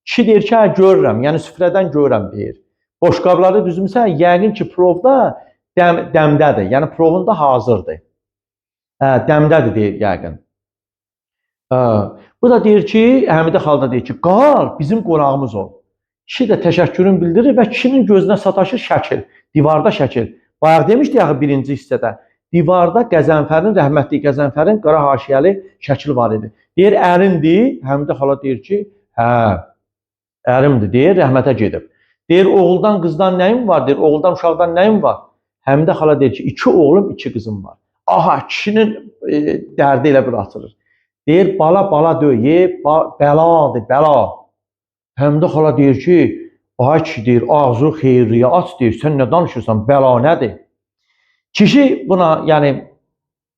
Kişi deyir ki, görürəm, yəni süfrədən görürəm deyir. Boşqabları düzmüsən, yəqin ki, provda dəmdədir, yəni provunda hazırdır. Dəmdədir deyir yəqin. Bu da deyir ki, Həmidə xala da deyir ki, qal, bizim qonağımız ol. Kişi də təşəkkürünü bildirir və kişinin gözünə sataşır şəkil, divarda şəkil. Bayaq demişdik axı birinci hissədə. Divarda Qəzənfərin, rəhmətli Qəzənfərin qara haşiyəli şəkil var idi. Deyir, ərimdir. Həmidə xala deyir ki, hə, ərimdir, deyir, rəhmətə gedib. Deyir, oğuldan, qızdan nəyim var? Deyir, oğuldan, uşaqdan nəyim var? Həmidə xala deyir ki, 2 oğlum, 2 qızım var. Aha, kişinin dərdi elə bir açılır. Deyir, bala döyüb, bəladır, bəla. Həmidə xala deyir ki, ay kişi deyir, ağzı xeyirliyə aç deyir, sən nə danışırsan, bəla nədir? Kişi buna, yəni,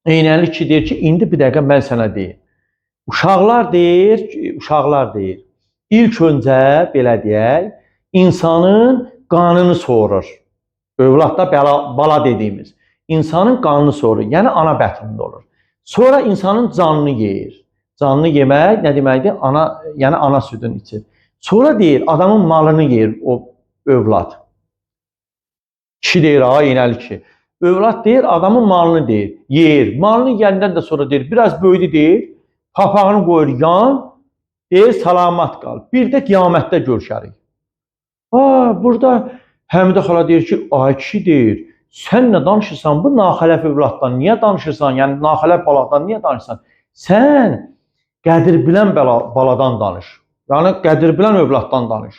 eynəli kişi deyir ki, indi bir dəqiqə mən sənə deyim. Uşaqlar deyir, ilk öncə, belə deyək, insanın qanını sorur. Övladda bala dediğimiz. İnsanın qanını sorur, yəni ana bətnində olur. Sonra insanın canını yeyir. Canını yemək nə deməkdir? Yəni ana südünü içir. Sonra deyir, adamın malını yeyir o övlad. Kişi deyir, eynəli kişi. Övlad deyir, adamın malını deyir, yeyir. Malını yiyəndən də sonra deyir, biraz böyüdü deyir, papağını qoyur yan, deyir, salamat qal. Bir də qiyamətdə görüşərik. Burada Həmidə xala deyir ki, ay kişi deyir, sən nə danışırsan, bu naxələf övladdan niyə danışırsan, yəni naxələf baladan niyə danışırsan? Sən qədir bilən baladan danış, yəni qədir bilən övladdan danış.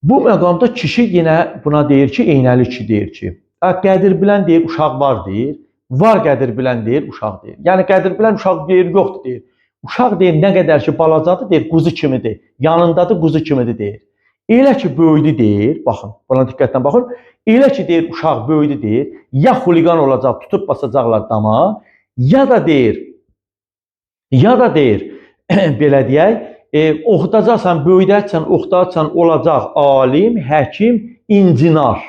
Bu məqamda kişi yenə buna deyir ki, eynəli kişi deyir ki, qədir bilən deyir, uşaq var deyir, var qədir bilən deyir, uşaq deyir. Yəni qədir bilən uşaq deyir, yoxdur deyir. Uşaq deyir, nə qədər ki balacadır deyir, quzu kimidir, yanındadır quzu kimidir deyir. Elə ki böyüdü deyir, baxın, buna diqqətlə baxın, elə ki deyir, uşaq böyüdü deyir, ya xuliqan olacaq, tutub basacaqlar dama, ya da deyir, belə deyək, oxutacaqsan, böyüdəcəksən, oxutacaqsan, olacaq alim, həkim, incinar.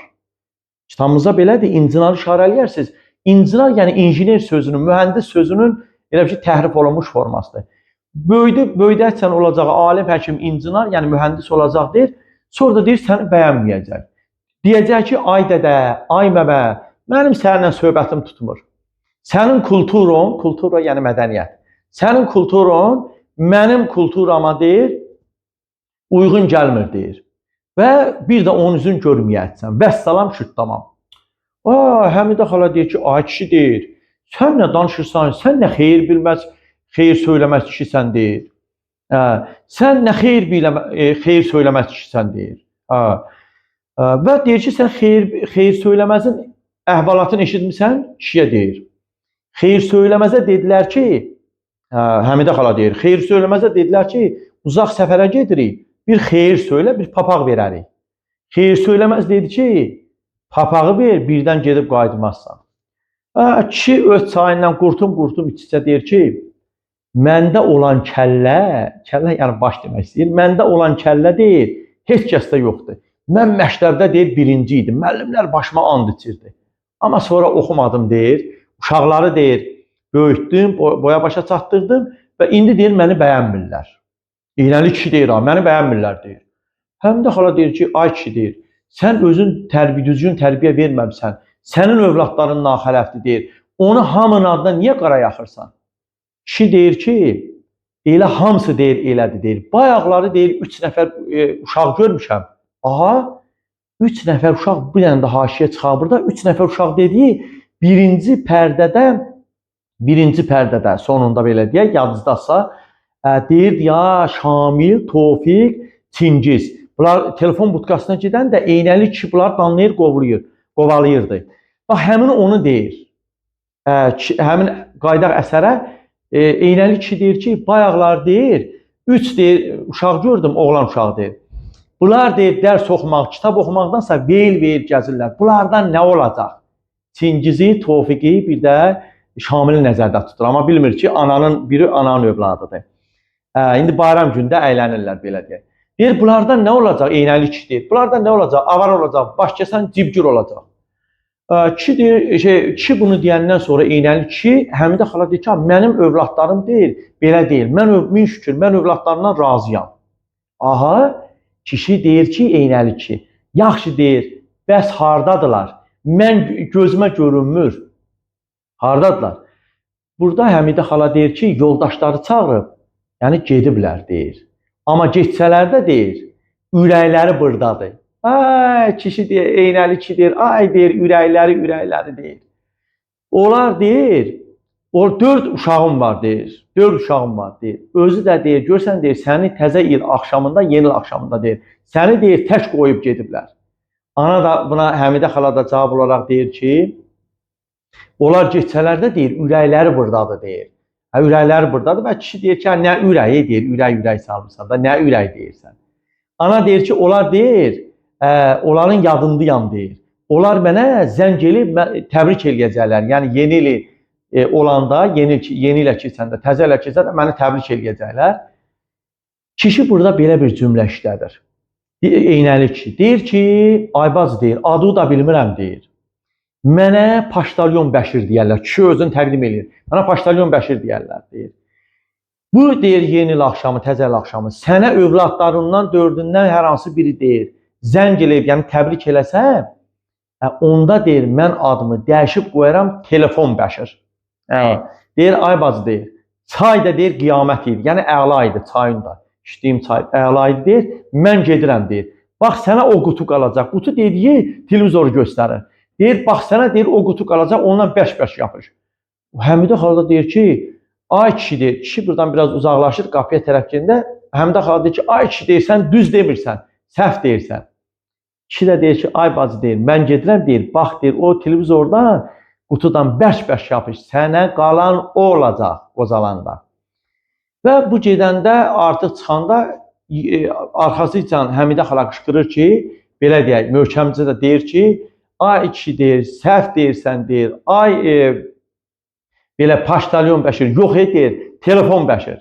Kitabımızda belədir, incinarı işarə eləyərsiniz. İncinar, yəni injiner sözünün, mühəndis sözünün elə bir şey təhrif olunmuş formasıdır. Böyüdəcəksən, olacaq alim, həkim, incinar, yəni mühəndis olacaq deyir. Sonra da deyir, səni bəyənməyəcək. Deyəcək ki, ay dədə, ay məmə, mənim səninlə söhbətim tutmur. Sənin kulturun, kultura yəni mədəniyyət, sənin kulturun mənim kulturama deyir, uyğun gəlmir deyir. Və bir də onun üzünü görməyəcəksən. Vəssalam, şüt tamam. Həmidə xala deyir ki, ay kişi deyir, sən nə danışırsan, sən nə xeyir bilməz, xeyir söyləməz kişisən deyir. Sən nə xeyir söyləməz kişisən deyir. Və deyir ki, sən xeyir söyləməzin əhvalatını eşitmisən, kişiyə deyir. Xeyir söyləməzə dedilər ki, Həmidə xala deyir, xeyir söyləməzə dedilər ki, uzaq səfərə gedirik, bir xeyir söylə, bir papaq verərik. Xeyir söyləməz dedi ki, papağı ver, birdən gedib qayıtmazsan. Kişi öz çayından qurtum içsə deyir ki, məndə olan kəllə yəni baş demək istəyir, məndə olan kəllə deyir, heç kəsdə yoxdur. Mən məktəbdə deyir, birinci idim, müəllimlər başıma and içirdi. Amma sonra oxumadım deyir, uşaqları deyir, böyütdüm, boya başa çatdırdım və indi deyir, məni bəyənmirlər. İğnəli kişi deyir, məni bəyənmirlər deyir. Həmidə xala deyir ki, ay kişi deyir, sən özün düzgün tərbiyə verməmsən, sənin övladların naxələfdir deyir, onu hamının adına niyə qara yaxırsan? Kişi deyir ki, elə hamısı deyir, elədir deyir. Bayaqları deyir, 3 nəfər uşaq görmüşəm. Aha, 3 nəfər uşaq bir dənə də haşiyə çıxar burada. 3 nəfər uşaq dediyi birinci pərdədə sonunda belə deyək, yadınızdasa deyirdi ya Şamil, Tofiq, Çingiz. Bunlar telefon budkasına gedən də eynəli kişi bunlar danlayır, qovalayırdı. Bax, həmin onu deyir. Həmin qaydaq əsərə eynəli kişi deyir ki, bayaqlar deyir, 3 deyir, uşaq gördüm, oğlan uşağı deyir. Bunlar deyir, dərs oxumaq, kitab oxumaqdansa veyl gəzirlər. Bunlardan nə olacaq? Çingizi, Tofiqi, bir də Şamili nəzərdə tutur. Amma bilmir ki, biri ananın övladıdır. İndi bayram gündə əylənirlər, belə deyək. Deyir, bunlardan nə olacaq? Eynəli kişi deyir. Bunlardan nə olacaq? Avar olacaq, baş kəsən cibgür olacaq. Kişi bunu deyəndən sonra eynəli kişi Həmidə xala deyir ki, mənim övladlarım deyir, belə deyil. Min şükür, mən övladlarımdan razıyam. Aha, kişi deyir ki, eynəli kişi, yaxşı deyir, bəs hardadılar? Mən gözümə görünmür. Hardadılar? Burada Həmidə xala deyir ki, yoldaşları çağırıb, yəni gediblər deyir. Amma geçsələr də deyir, ürəkləri buradadır. Ay, kişi deyir, eynəli kişi deyir, ay deyir, ürəkləri deyir. Onlar deyir, 4 uşağım var deyir, 4 uşağım var deyir. Özü də deyir, görsən deyir, səni təzə il axşamında, yeni il axşamında deyir, səni deyir, tək qoyub gediblər. Ana da buna Həmidə xala da cavab olaraq deyir ki, onlar geçsələrdə deyir, ürəkləri buradadır deyir. Ürəkləri buradadır və kişi deyir ki, nə ürəyi deyir, ürək salmışsan da, nə ürək deyirsən. Ana deyir ki, onlar deyir, onların yadındayam deyir. Onlar mənə zəng elib təbrik eləyəcəklər. Yəni yeni il olanda, yeni ilə keçəndə, təzə ilə keçəndə məni təbrik eləyəcəklər. Kişi burada belə bir cümlə işlədir. Eynəli kişi deyir ki, Aybaz deyir, adı da bilmirəm deyir. Mənə Paştalyon Bəşir deyərlər. Kişi özünü təqdim edir. Mənə Paştalyon Bəşir deyərlər deyir. Bu deyir yeni il axşamı, təzə il axşamı sənə övladlarından 4-ündən hər hansı biri deyir, zəng eləyib, yəni təbrik eləsəm, onda deyir mən adımı dəyişib qoyaram Telefon Bəşir. Deyir Aybaz deyir. Çay da deyir qiyamət idi. Yəni əla idi çayın da. İçdiyim çay əla idi deyir. Mən gedirəm deyir. Bax sənə o qutu qalacaq. Qutu dediyi televizoru göstərir. Deyir, bax sənə deyir, o qutu qalacaq, ondan bəş-bəş yapış. Həmidə xala da deyir ki, ay kişi deyir, kişi buradan biraz uzaqlaşır, qapıya tərəf gedəndə, Həmidə xala deyir ki, ay kişi deyir, sən düz demirsən, səhv deyirsən. Kişi də deyir ki, ay bacı deyir, mən gedirəm deyir, bax deyir, o televizordan, qutudan bəş-bəş yapış, sənə qalan o olacaq qocalanda. Və bu gedəndə, artıq çıxanda, arxası ilə Həmidə xala qışqırır ki, belə deyək, möhkəmcə də deyir ki, ay kişi deyir, səhv deyirsən deyir, ay belə Paştalyon Bəşir, yox deyir, Telefon Bəşir.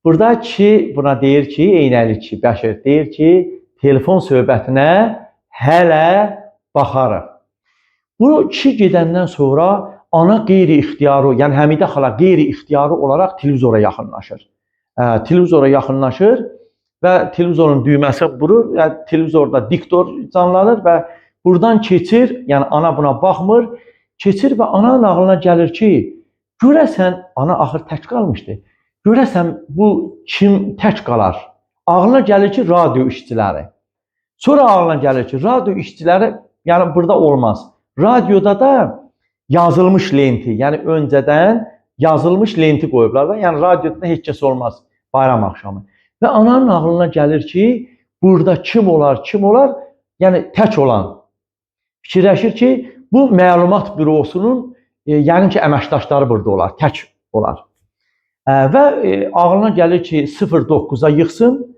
Burada kişi buna deyir ki, eynəli kişi Bəşir deyir ki, telefon söhbətinə hələ baxarıq. Bu kişi gedəndən sonra ana qeyri-ixtiyarı, yəni Həmidə xala qeyri-ixtiyarı olaraq televizora yaxınlaşır. Televizora yaxınlaşır və televizorun düyməsi vurur, yəni televizorda diktor canlanır və buradan keçir, yəni ana buna baxmır, keçir və ananın ağlına gəlir ki, görəsən ana axır tək qalmışdı. Görəsən bu kim tək qalar? Ağlına gəlir ki, radio işçiləri. Sonra ağlına gəlir ki, radio işçiləri yəni burada olmaz. Radioda da yazılmış lenti, yəni öncədən yazılmış lenti qoyublar da, yəni radioda heç kəs olmaz bayram axşamı. Və ananın ağlına gəlir ki, burada kim olar, kim olar? Yəni tək olan. Fikirləşir ki, bu məlumat bürosunun yəqin ki, əməkdaşları burada olar, tək olar. Və ağlına gəlir ki, 09-a yıxsın.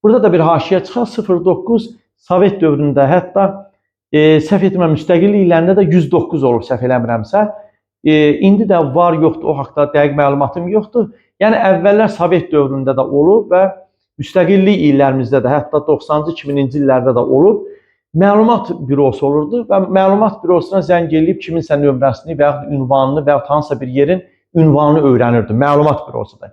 Burada da bir haşiyə çıxar, 09 Sovet dövründə, hətta səhv etmirəm, müstəqillik illərində də 109 olub, səhv eləmirəmsə. İndi də var, yoxdur, o haqda dəqiq məlumatım yoxdur. Yəni əvvəllər Sovet dövründə də olub və müstəqillik illərimizdə də, hətta 90-cı 2000-ci illərdə də olub. Məlumat bürosu olurdu və məlumat bürosuna zəng eləyib kiminsə nömrəsini və yaxud ünvanını və yaxud hansısa bir yerin ünvanını öyrənirdi. Məlumat bürosudur.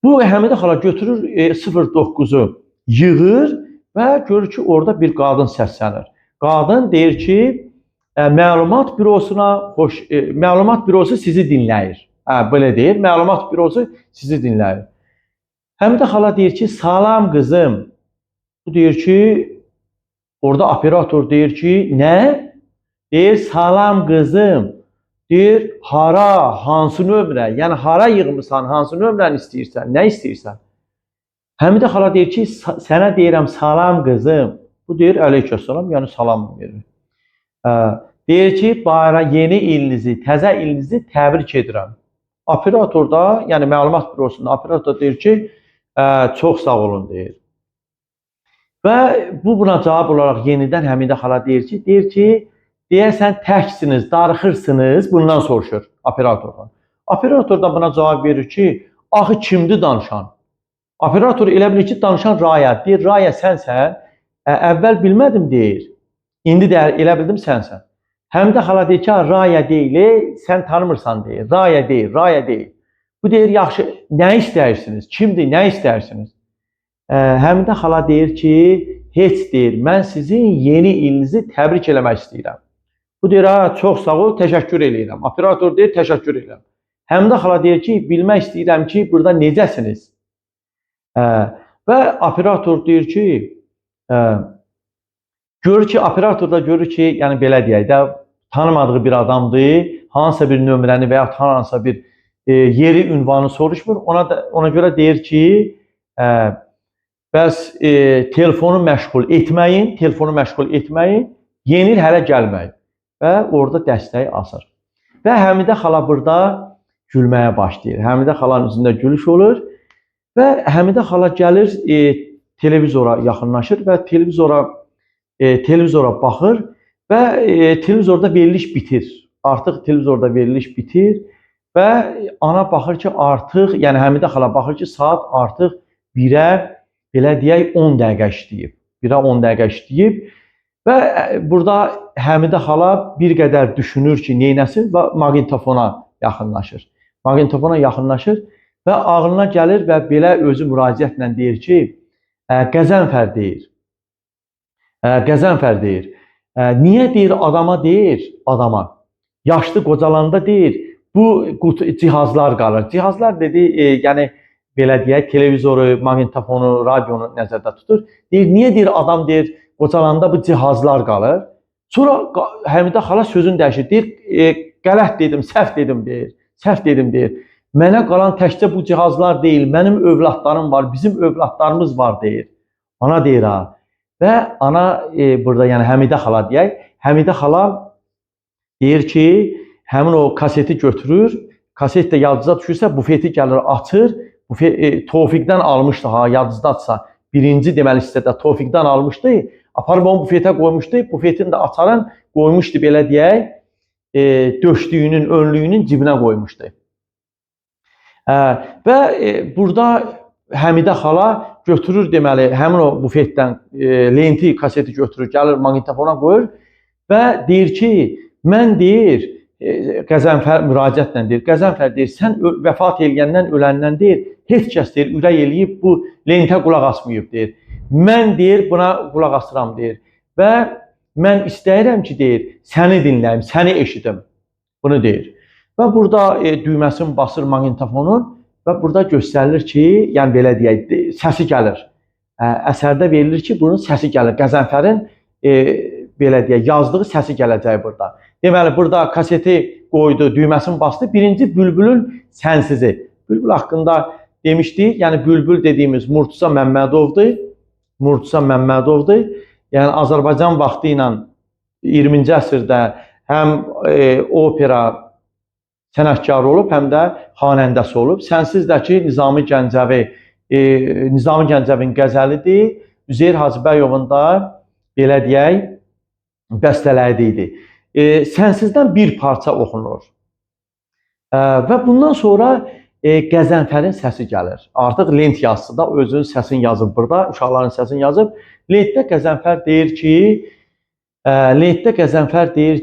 Bu Həmidə xala götürür 09-u yığır və görür ki, orada bir qadın səslənir. Qadın deyir ki, məlumat bürosuna məlumat bürosu sizi dinləyir. Belə deyir, məlumat bürosu sizi dinləyir. Həmidə xala deyir ki, salam qızım. Bu deyir ki, orada operator deyir ki, nə? Deyir, salam qızım. Deyir, hara, hansı nömrə? Yəni, hara yığmısan, hansı nömrəni istəyirsən, nə istəyirsən? Həmidə xala deyir ki, sənə deyirəm, salam qızım. Bu deyir, əleyhissalam, yəni salam verir. Deyir ki, bayram yeni ilinizi, təzə ilinizi təbrik edirəm. Operator da, yəni məlumat bürosunda operator deyir ki, çox sağ olun deyir. Və buna cavab olaraq yenidən Həmidə xala deyir ki, deyərsən təksiniz, darıxırsınız, bundan soruşur operatordan. Operator da buna cavab verir ki, axı kimdir danışan? Operator elə bilir ki, danışan Raya. Deyir, Raya sənsən, əvvəl bilmədim deyir, indi də elə bildim sənsən. Həmidə xala deyir ki, Raya deyil, sən tanımırsan deyir, Raya deyil, Raya deyil. Bu deyir, yaxşı, nə istəyirsiniz, kimdir, nə istəyirsiniz? Həmidə xala deyir ki, heç deyir, mən sizin yeni ilinizi təbrik eləmək istəyirəm. Bu deyir, çox sağ ol, təşəkkür eləyirəm. Operator deyir, təşəkkür eləyirəm. Həmidə xala deyir ki, bilmək istəyirəm ki, burada necəsiniz? Və operator deyir ki, görür ki, operator da görür ki, yəni belə deyək də, tanımadığı bir adamdır, hansısa bir nömrəni və ya hansısa bir yeri, ünvanı soruşmur. Ona görə deyir ki, bəs telefonu məşğul etməyin, yeni il hələ gəlməyin və orada dəstəyi asır. Və Həmidə xala burada gülməyə başlayır. Həmidə xalanın üzündə gülüş olur və Həmidə xala gəlir, televizora yaxınlaşır və televizora baxır və televizorda veriliş bitir. Artıq televizorda veriliş bitir və ana baxır ki, artıq, yəni Həmidə xala baxır ki, saat artıq 1-ə, belə deyək, 10 dəqiqə işləyib. 1-ə 10 dəqiqə işləyib və burada Həmidə xala bir qədər düşünür ki, neynəsin və maqnitofona yaxınlaşır. Maqnitofona yaxınlaşır və ağlına gəlir və belə özü müraciətlə deyir ki, Qəzənfər deyir. Qəzənfər deyir. Niyə deyir adama deyir, adama. Yaşlı qocalanda deyir, bu cihazlar qalır. Cihazlar dedi, yəni belə deyək, televizoru, maqnitofonu, radionu nəzərdə tutur. Deyir, niyə deyir adam deyir, qocalanda bu cihazlar qalır. Sonra Həmidə xala sözünü dəyişir. Deyir, qələt dedim, səhv dedim deyir. Səhv dedim deyir. Mənə qalan təkcə bu cihazlar deyil, mənim övladlarım var, bizim övladlarımız var deyir. Ana deyir ha. Və ana burada yəni Həmidə xala deyək. Həmidə xala deyir ki, həmin o kaseti götürür. Kaset də yadınıza düşürsə, bufeti gəlir, açır. Tofiqdən almışdı ha, yadınızdadsa. Birinci deməli hissədə Tofiqdən almışdı. Aparıb onu bufetə qoymuşdu. Bufetin də açarın qoymuşdu belə deyək. Döşlüyünün, önlüyünün cibinə qoymuşdu. Və burada Həmidə xala götürür deməli, həmin o bufetdən lenti, kaseti götürür, gəlir maqnitofona qoyur və deyir ki, mən deyir, Qəzənfər müraciətlə deyir. Qəzənfər deyir, sən vəfat eləyəndən, öləndən deyir, heç kəs deyir, ürək eləyib bu lentə qulaq asmayıb deyir. Mən deyir, buna qulaq asıram deyir. Və mən istəyirəm ki, deyir, səni dinləyim, səni eşidim. Bunu deyir. Və burada düyməsini basır maqnitofonun və burada göstərilir ki, yəni belə deyək, səsi gəlir. Əsərdə verilir ki, bunun səsi gəlir. Qəzənfərin belə deyək, yazdığı səsi gələcək burada. Deməli, burada kaseti qoydu, düyməsini bastı. Birinci Bülbülün Sənsizi. Bülbül haqqında demişdik. Yəni, Bülbül dediyimiz Murtuza Məmmədovdur. Murtuza Məmmədovdur. Yəni, Azərbaycan vaxtı ilə 20-ci əsrdə həm opera sənətkarı olub, həm də xanəndəsi olub. Sənsizdəki Nizami Gəncəvin qəzəlidir. Üzeyir Hacıbəyovun da, belə deyək, bəstələri idi. Sənsizdən bir parça oxunur. Və bundan sonra Qəzənfərin səsi gəlir. Artıq lent yazısı da özünün səsini yazıb burada, uşaqların səsini yazıb. Lentdə Qəzənfər deyir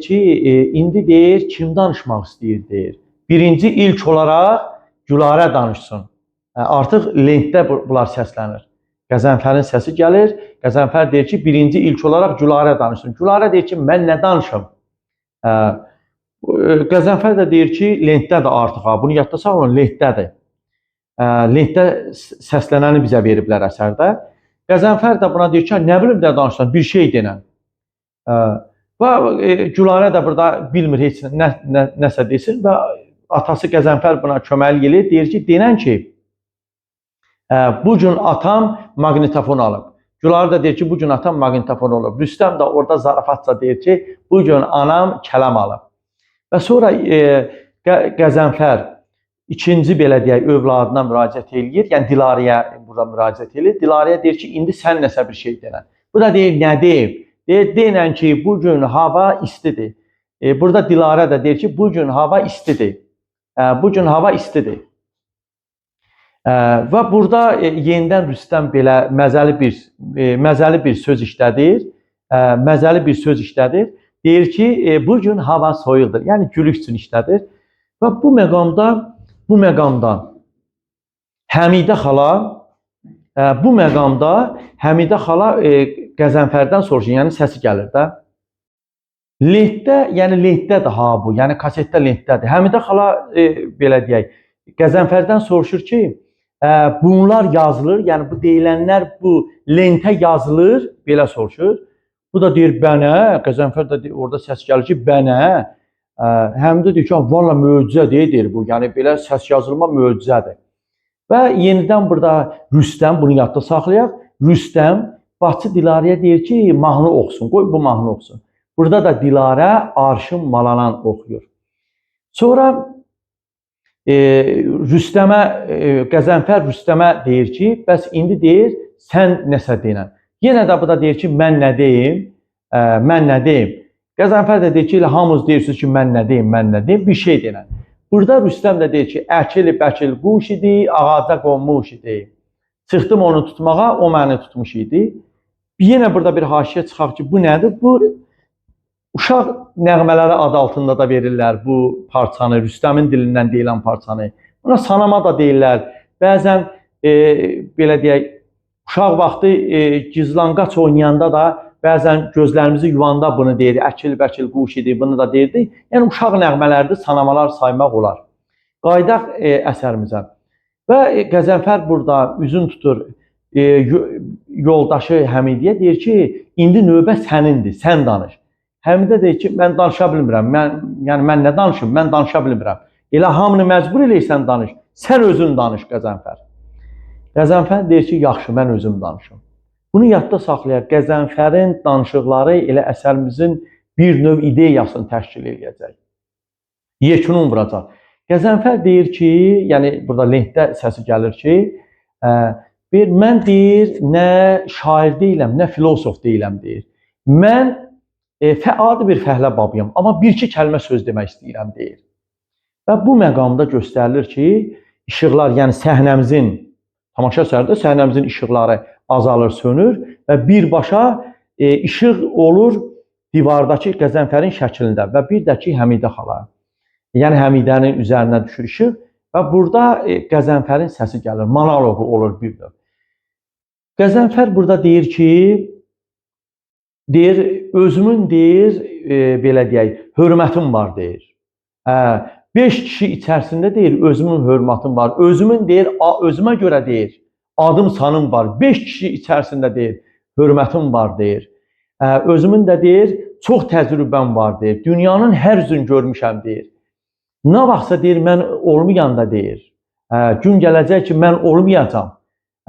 ki, indi deyir, kim danışmaq istəyir deyir. Birinci ilk olaraq Gülarə danışsın. Artıq lentdə bunlar səslənir. Qəzənfərin səsi gəlir. Qəzənfər deyir ki, birinci ilk olaraq Gülarə danışsın. Gülarə deyir ki, mən nə danışım? Qəzənfər də deyir ki, lentdədir artıq. Bunu yadda saxlayın, lentdədir. Lentdə səslənəni bizə veriblər əsərdə. Qəzənfər də buna deyir ki, nə bilim də danışsan, bir şey denən. Və Gülarə də burada bilmir heç nəsə desin və atası Qəzənfər buna köməlik edir. Deyir ki, denən ki, bu gün atam maqnitofon alıb. Gülarə də deyir ki, bu gün atam maqnitofon olub. Rüstəm də orada zarafatca deyir ki, bu gün anam kələm alıb. Və sonra Qəzənfər ikinci belə deyək, övladına müraciət eləyir. Yəni Dilarəyə burada müraciət eləyir. Dilarəyə deyir ki, indi sən nəsə bir şey denən. Bu da deyir, nə deyib? Deyir, denən ki, bu gün hava istidir. Burada Dilarə də deyir ki, bu gün hava istidir. Bu gün hava istidir. Və burada yenidən Rüstəm belə məzəli bir söz işlədir. Deyir ki, bu gün hava soyuqdur. Yəni gülük üçün işlədir. Və bu məqamda Həmidə xala Qəzənfərdən soruşur, yəni səsi gəlir də. Lentdədir ha bu, yəni kasetdə lentdədir. Həmidə xala belə deyək, Qəzənfərdən soruşur ki, bunlar yazılır, yəni bu deyilənlər bu lentə yazılır, belə soruşur. Bu da deyir, bənə, Qəzənfər də orada səs gəlir ki, bənə. Həmidə deyir ki, valla möcüzə deyir bu, yəni belə səs yazılma möcüzədir. Və yenidən burada Rüstəm, bunu yadda saxlayaq, Rüstəm bacı Dilarəyə deyir ki, mahnı oxusun, qoy bu mahnı oxusun. Burada da Dilarə Arşın Malalan oxuyur. Sonra Qəzənfər Rüstəmə deyir ki, bəs indi deyir, sən nəsə denən. Yenə də bu da deyir ki, mən nə deyim? Qəzənfər də deyir ki, hamınız deyirsiniz ki, mən nə deyim, bir şey denən. Burada Rüstəm də deyir ki, əkil bəkil quş idi, ağaca qonmuş idi. Çıxdım onu tutmağa, o məni tutmuş idi. Yenə burada bir haşiyə çıxaq ki, bu nədir? Bu uşaq nəğmələri adı altında da verirlər bu parçanı, Rüstəmin dilindən deyilən parçanı. Buna sanama da deyirlər. Bəzən belə deyək, uşaq vaxtı gizlanqaç oynayanda da bəzən gözlərimizi yuvanda bunu deyir. Əkil bəkil quş idi, bunu da deyirdi. Yəni uşaq nəğmələridir, sanamalar saymaq olar. Qaydaq əsərimizə. Və Qəzənfər burada üzün tutur yoldaşı Həmidəyə, deyir ki, indi növbə sənindir, sən danış. Həmidə deyir ki, mən danışa bilmirəm. Mən nə danışım? Mən danışa bilmirəm. Elə hamını məcbur eləyirsən danış. Sən özün danış Qəzənfər. Qəzənfər deyir ki, yaxşı, mən özüm danışım. Bunu yadda saxlayaq. Qəzənfərin danışıqları elə əsərimizin bir növ ideyasını təşkil edəcək. Yekunu vuracaq. Qəzənfər deyir ki, yəni burada lentdə səsi gəlir ki, mən deyir, nə şair deyiləm, nə filosof deyiləm deyir. Mən adi bir fəhlə babıyam, amma bir-iki kəlmə söz demək istəyirəm deyir. Və bu məqamda göstərilir ki, işıqlar, yəni səhnəmizin, tamaşa əsərdə səhnəmizin işıqları azalır, sönür və birbaşa işıq olur divardakı Qəzənfərin şəklində və bir də ki, Həmidə xala. Yəni Həmidənin üzərinə düşür işıq və burada Qəzənfərin səsi gəlir, monoloqu olur bir növ. Qəzənfər burada deyir ki, özümün belə deyək, hörmətim var deyir. 5 kişi içərisində özümün hörmətim var. Özümün özümə görə adım sanım var. 5 kişi içərisində hörmətim var Özümün də çox təcrübəm var Dünyanın hər üzünü görmüşəm Nə vaxtsa mən olmayanda gün gələcək ki, mən olmayacam.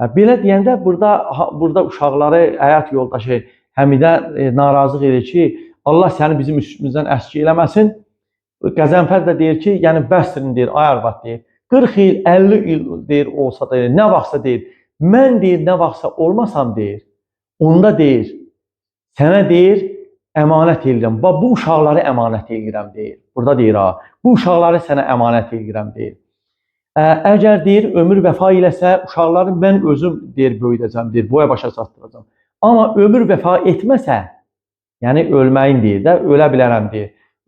Belə deyəndə burada uşaqları həyat yoldaşı Həmidə narazılıq edir ki, Allah səni bizim üstümüzdən əski eləməsin. Qəzənfər də deyir ki, yəni bəsdir ay arvad 40 il, 50 il olsa nə vaxtsa mən nə vaxtsa olmasam onda sənə əmanət edirəm. Bu uşaqları əmanət edirəm Burada bu uşaqları sənə əmanət edirəm Əgər ömür vəfa eləsə, uşaqları mən özüm böyüdəcəm boya başa çatdıracam. Amma ömür vəfa etməsə, yəni ölməyin ölə bilərəm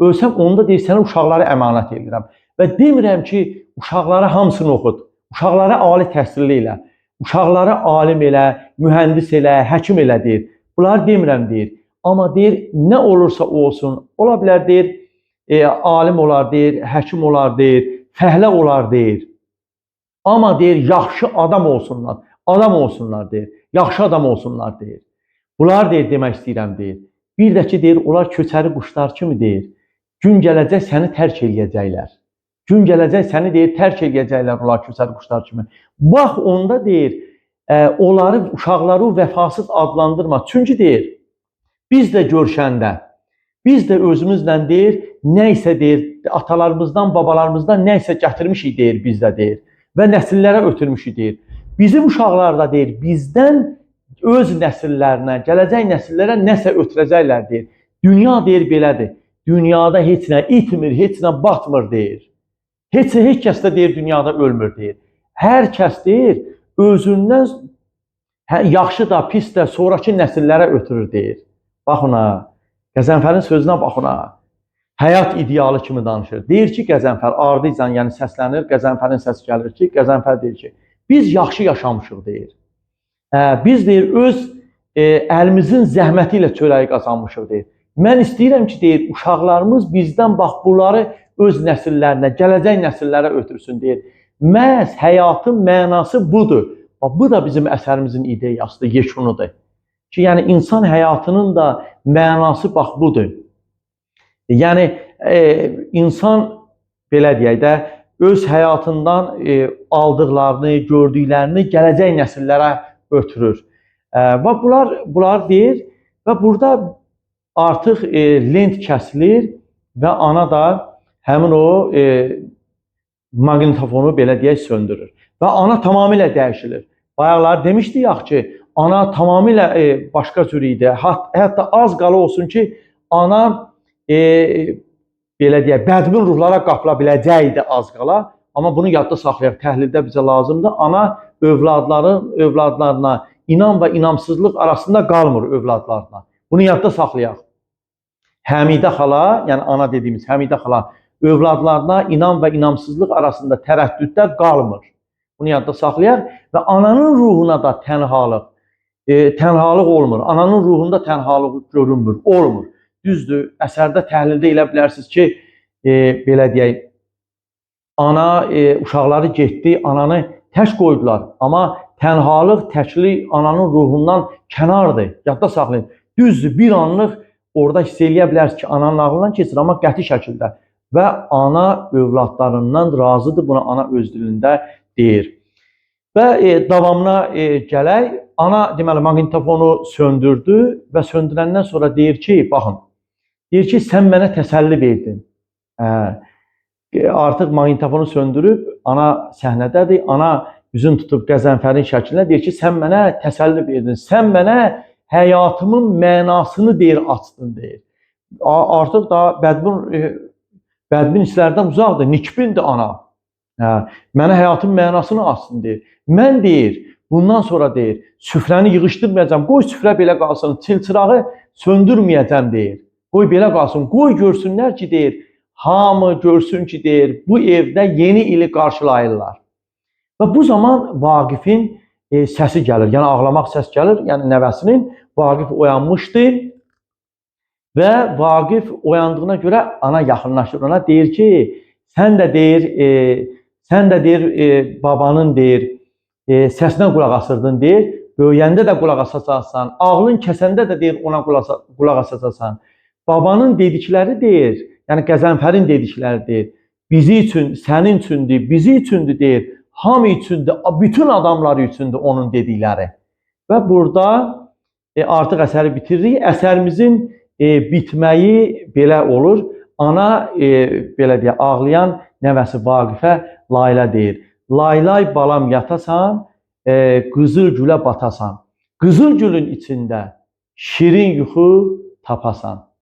Ölsəm onda sənə uşaqları əmanət edirəm. Və demirəm ki, uşaqları hamısını oxut. Uşaqları ali təhsilli elə. Uşaqları alim elə, mühəndis elə, həkim elə Bunlar demirəm Amma nə olursa olsun, ola bilər alim olar həkim olar fəhlə olar Amma yaxşı adam olsunlar. Adam olsunlar Yaxşı adam olsunlar Bunlar demək istəyirəm Bir də ki onlar köçəri quşlar kimi Gün gələcək səni tərk eləyəcəklər. Gün gələcək səni tərk eləyəcəklər onlar köçəri quşlar kimi. Bax onda onları, uşaqları vəfasız adlandırma. Çünki biz də görüşəndə, biz də özümüzlə nə isə atalarımızdan, babalarımızdan nə isə gətirmişik biz də və nəsillərə ötürmüşük Bizim uşaqlar da bizdən öz nəsillərinə, gələcək nəsillərə nəsə ötürəcəklər Dünya belədir. Dünyada heç nə itmir, heç nə batmır Heç kəs də dünyada ölmür Hər kəs özündən yaxşı da, pis də sonraki nəsillərə ötürür Baxın ha, Qəzənfərin sözünə baxın ha. Həyat idealı kimi danışır. Deyir ki, Qəzənfər ardıcan, yəni səslənir, Qəzənfərin səsi gəlir ki, Qəzənfər deyir ki, biz yaxşı yaşamışıq Biz öz əlimizin zəhməti ilə çörəyi qazanmışıq Mən istəyirəm ki, uşaqlarımız bizdən bax bunları öz nəsillərinə, gələcək nəsillərə ötürsün Məhz həyatın mənası budur. Bu da bizim əsərimizin ideyasıdır, yeşunudur. Ki, yəni insan həyatının da mənası bax budur. Yəni insan belə deyək də öz həyatından aldıqlarını, gördüklərini gələcək nəsillərə ötürür. Və bunlar və burada artıq lent kəsilir və ana da həmin o maqnitofonu belə deyək söndürür. Və ana tamamilə dəyişilir. Bayaqlar demişdik ki, ana tamamilə başqa cür idi. Hətta az qala olsun ki, ana belə deyək, bədmin ruhlara qapıla biləcəkdi az qala. Amma bunu yadda saxlayaq, təhlildə bizə lazımdır. Ana övladlarına inan və inamsızlıq arasında qalmır övladlarına. Bunu yadda saxlayaq. Həmidə xala, yəni ana dediyimiz Həmidə xala övladlarına inan və inamsızlıq arasında tərəddüddə qalmır. Bunu yadda saxlayaq və ananın ruhuna da tənhalıq olmur. Ananın ruhunda tənhalıq görünmür, olmur. Düzdür, əsərdə təhlildə elə bilərsiniz ki, belə deyək, ana uşaqları getdi, ananı tək qoydular. Amma tənhalıq, təklik ananın ruhundan kənardır. Yadda saxlayın. Düzdür, bir anlıq orada hiss eləyə bilərsiniz ki, ananın ağlından keçir, amma qəti şəkildə. Və ana övladlarından razıdır, buna ana öz dilində deyir. Və davamına gələk, ana deməli maqnitofonu söndürdü və söndürəndən sonra deyir ki, baxın, deyir ki, sən mənə təsəlli verdin. Artıq maqnitofonu söndürüb, ana səhnədədir, ana üzün tutub Qəzənfərin şəklinə deyir ki, sən mənə təsəlli verdin, sən mənə həyatımın mənasını açdın deyir. Artıq da bədbin hisslərdən uzaqdır, nikbindir ana. Mənə həyatın mənasını açsın deyir. Mən bundan sonra süfrəni yığışdırmayacam, qoy süfrə belə qalsın, çilçırağı söndürməyəcəm deyir. Qoy belə qalsın, qoy görsünlər ki, hamı görsün ki deyir, bu evdə yeni ili qarşılayırlar. Və bu zaman Vaqifin səsi gəlir, yəni ağlamaq səs gəlir, yəni nəvəsinin. Vaqif oyanmışdı və Vaqif oyandığına görə ana yaxınlaşır ona, deyir ki, sən də deyir, babanın deyir, səsinə qulaq asırdın deyir, böyüyəndə də qulaq asacaqsan, ağlın kəsəndə də deyir ona qulaq asacaqsan. Babanın dedikləri deyir, yəni Qəzənfərin dedikləri deyir, bizi üçün, sənin üçündür, bizi üçündür deyir, hamı üçündür, bütün adamlar üçündür onun dedikləri. Və burada artıq əsəri bitiririk. Əsərimizin bitməyi belə olur. Ana belə deyə ağlayan nəvəsi Vaqifə Layla deyir. Laylay balam yatasan, qızıl gülə batasan. Qızıl gülün içində şirin yuxu tapasan.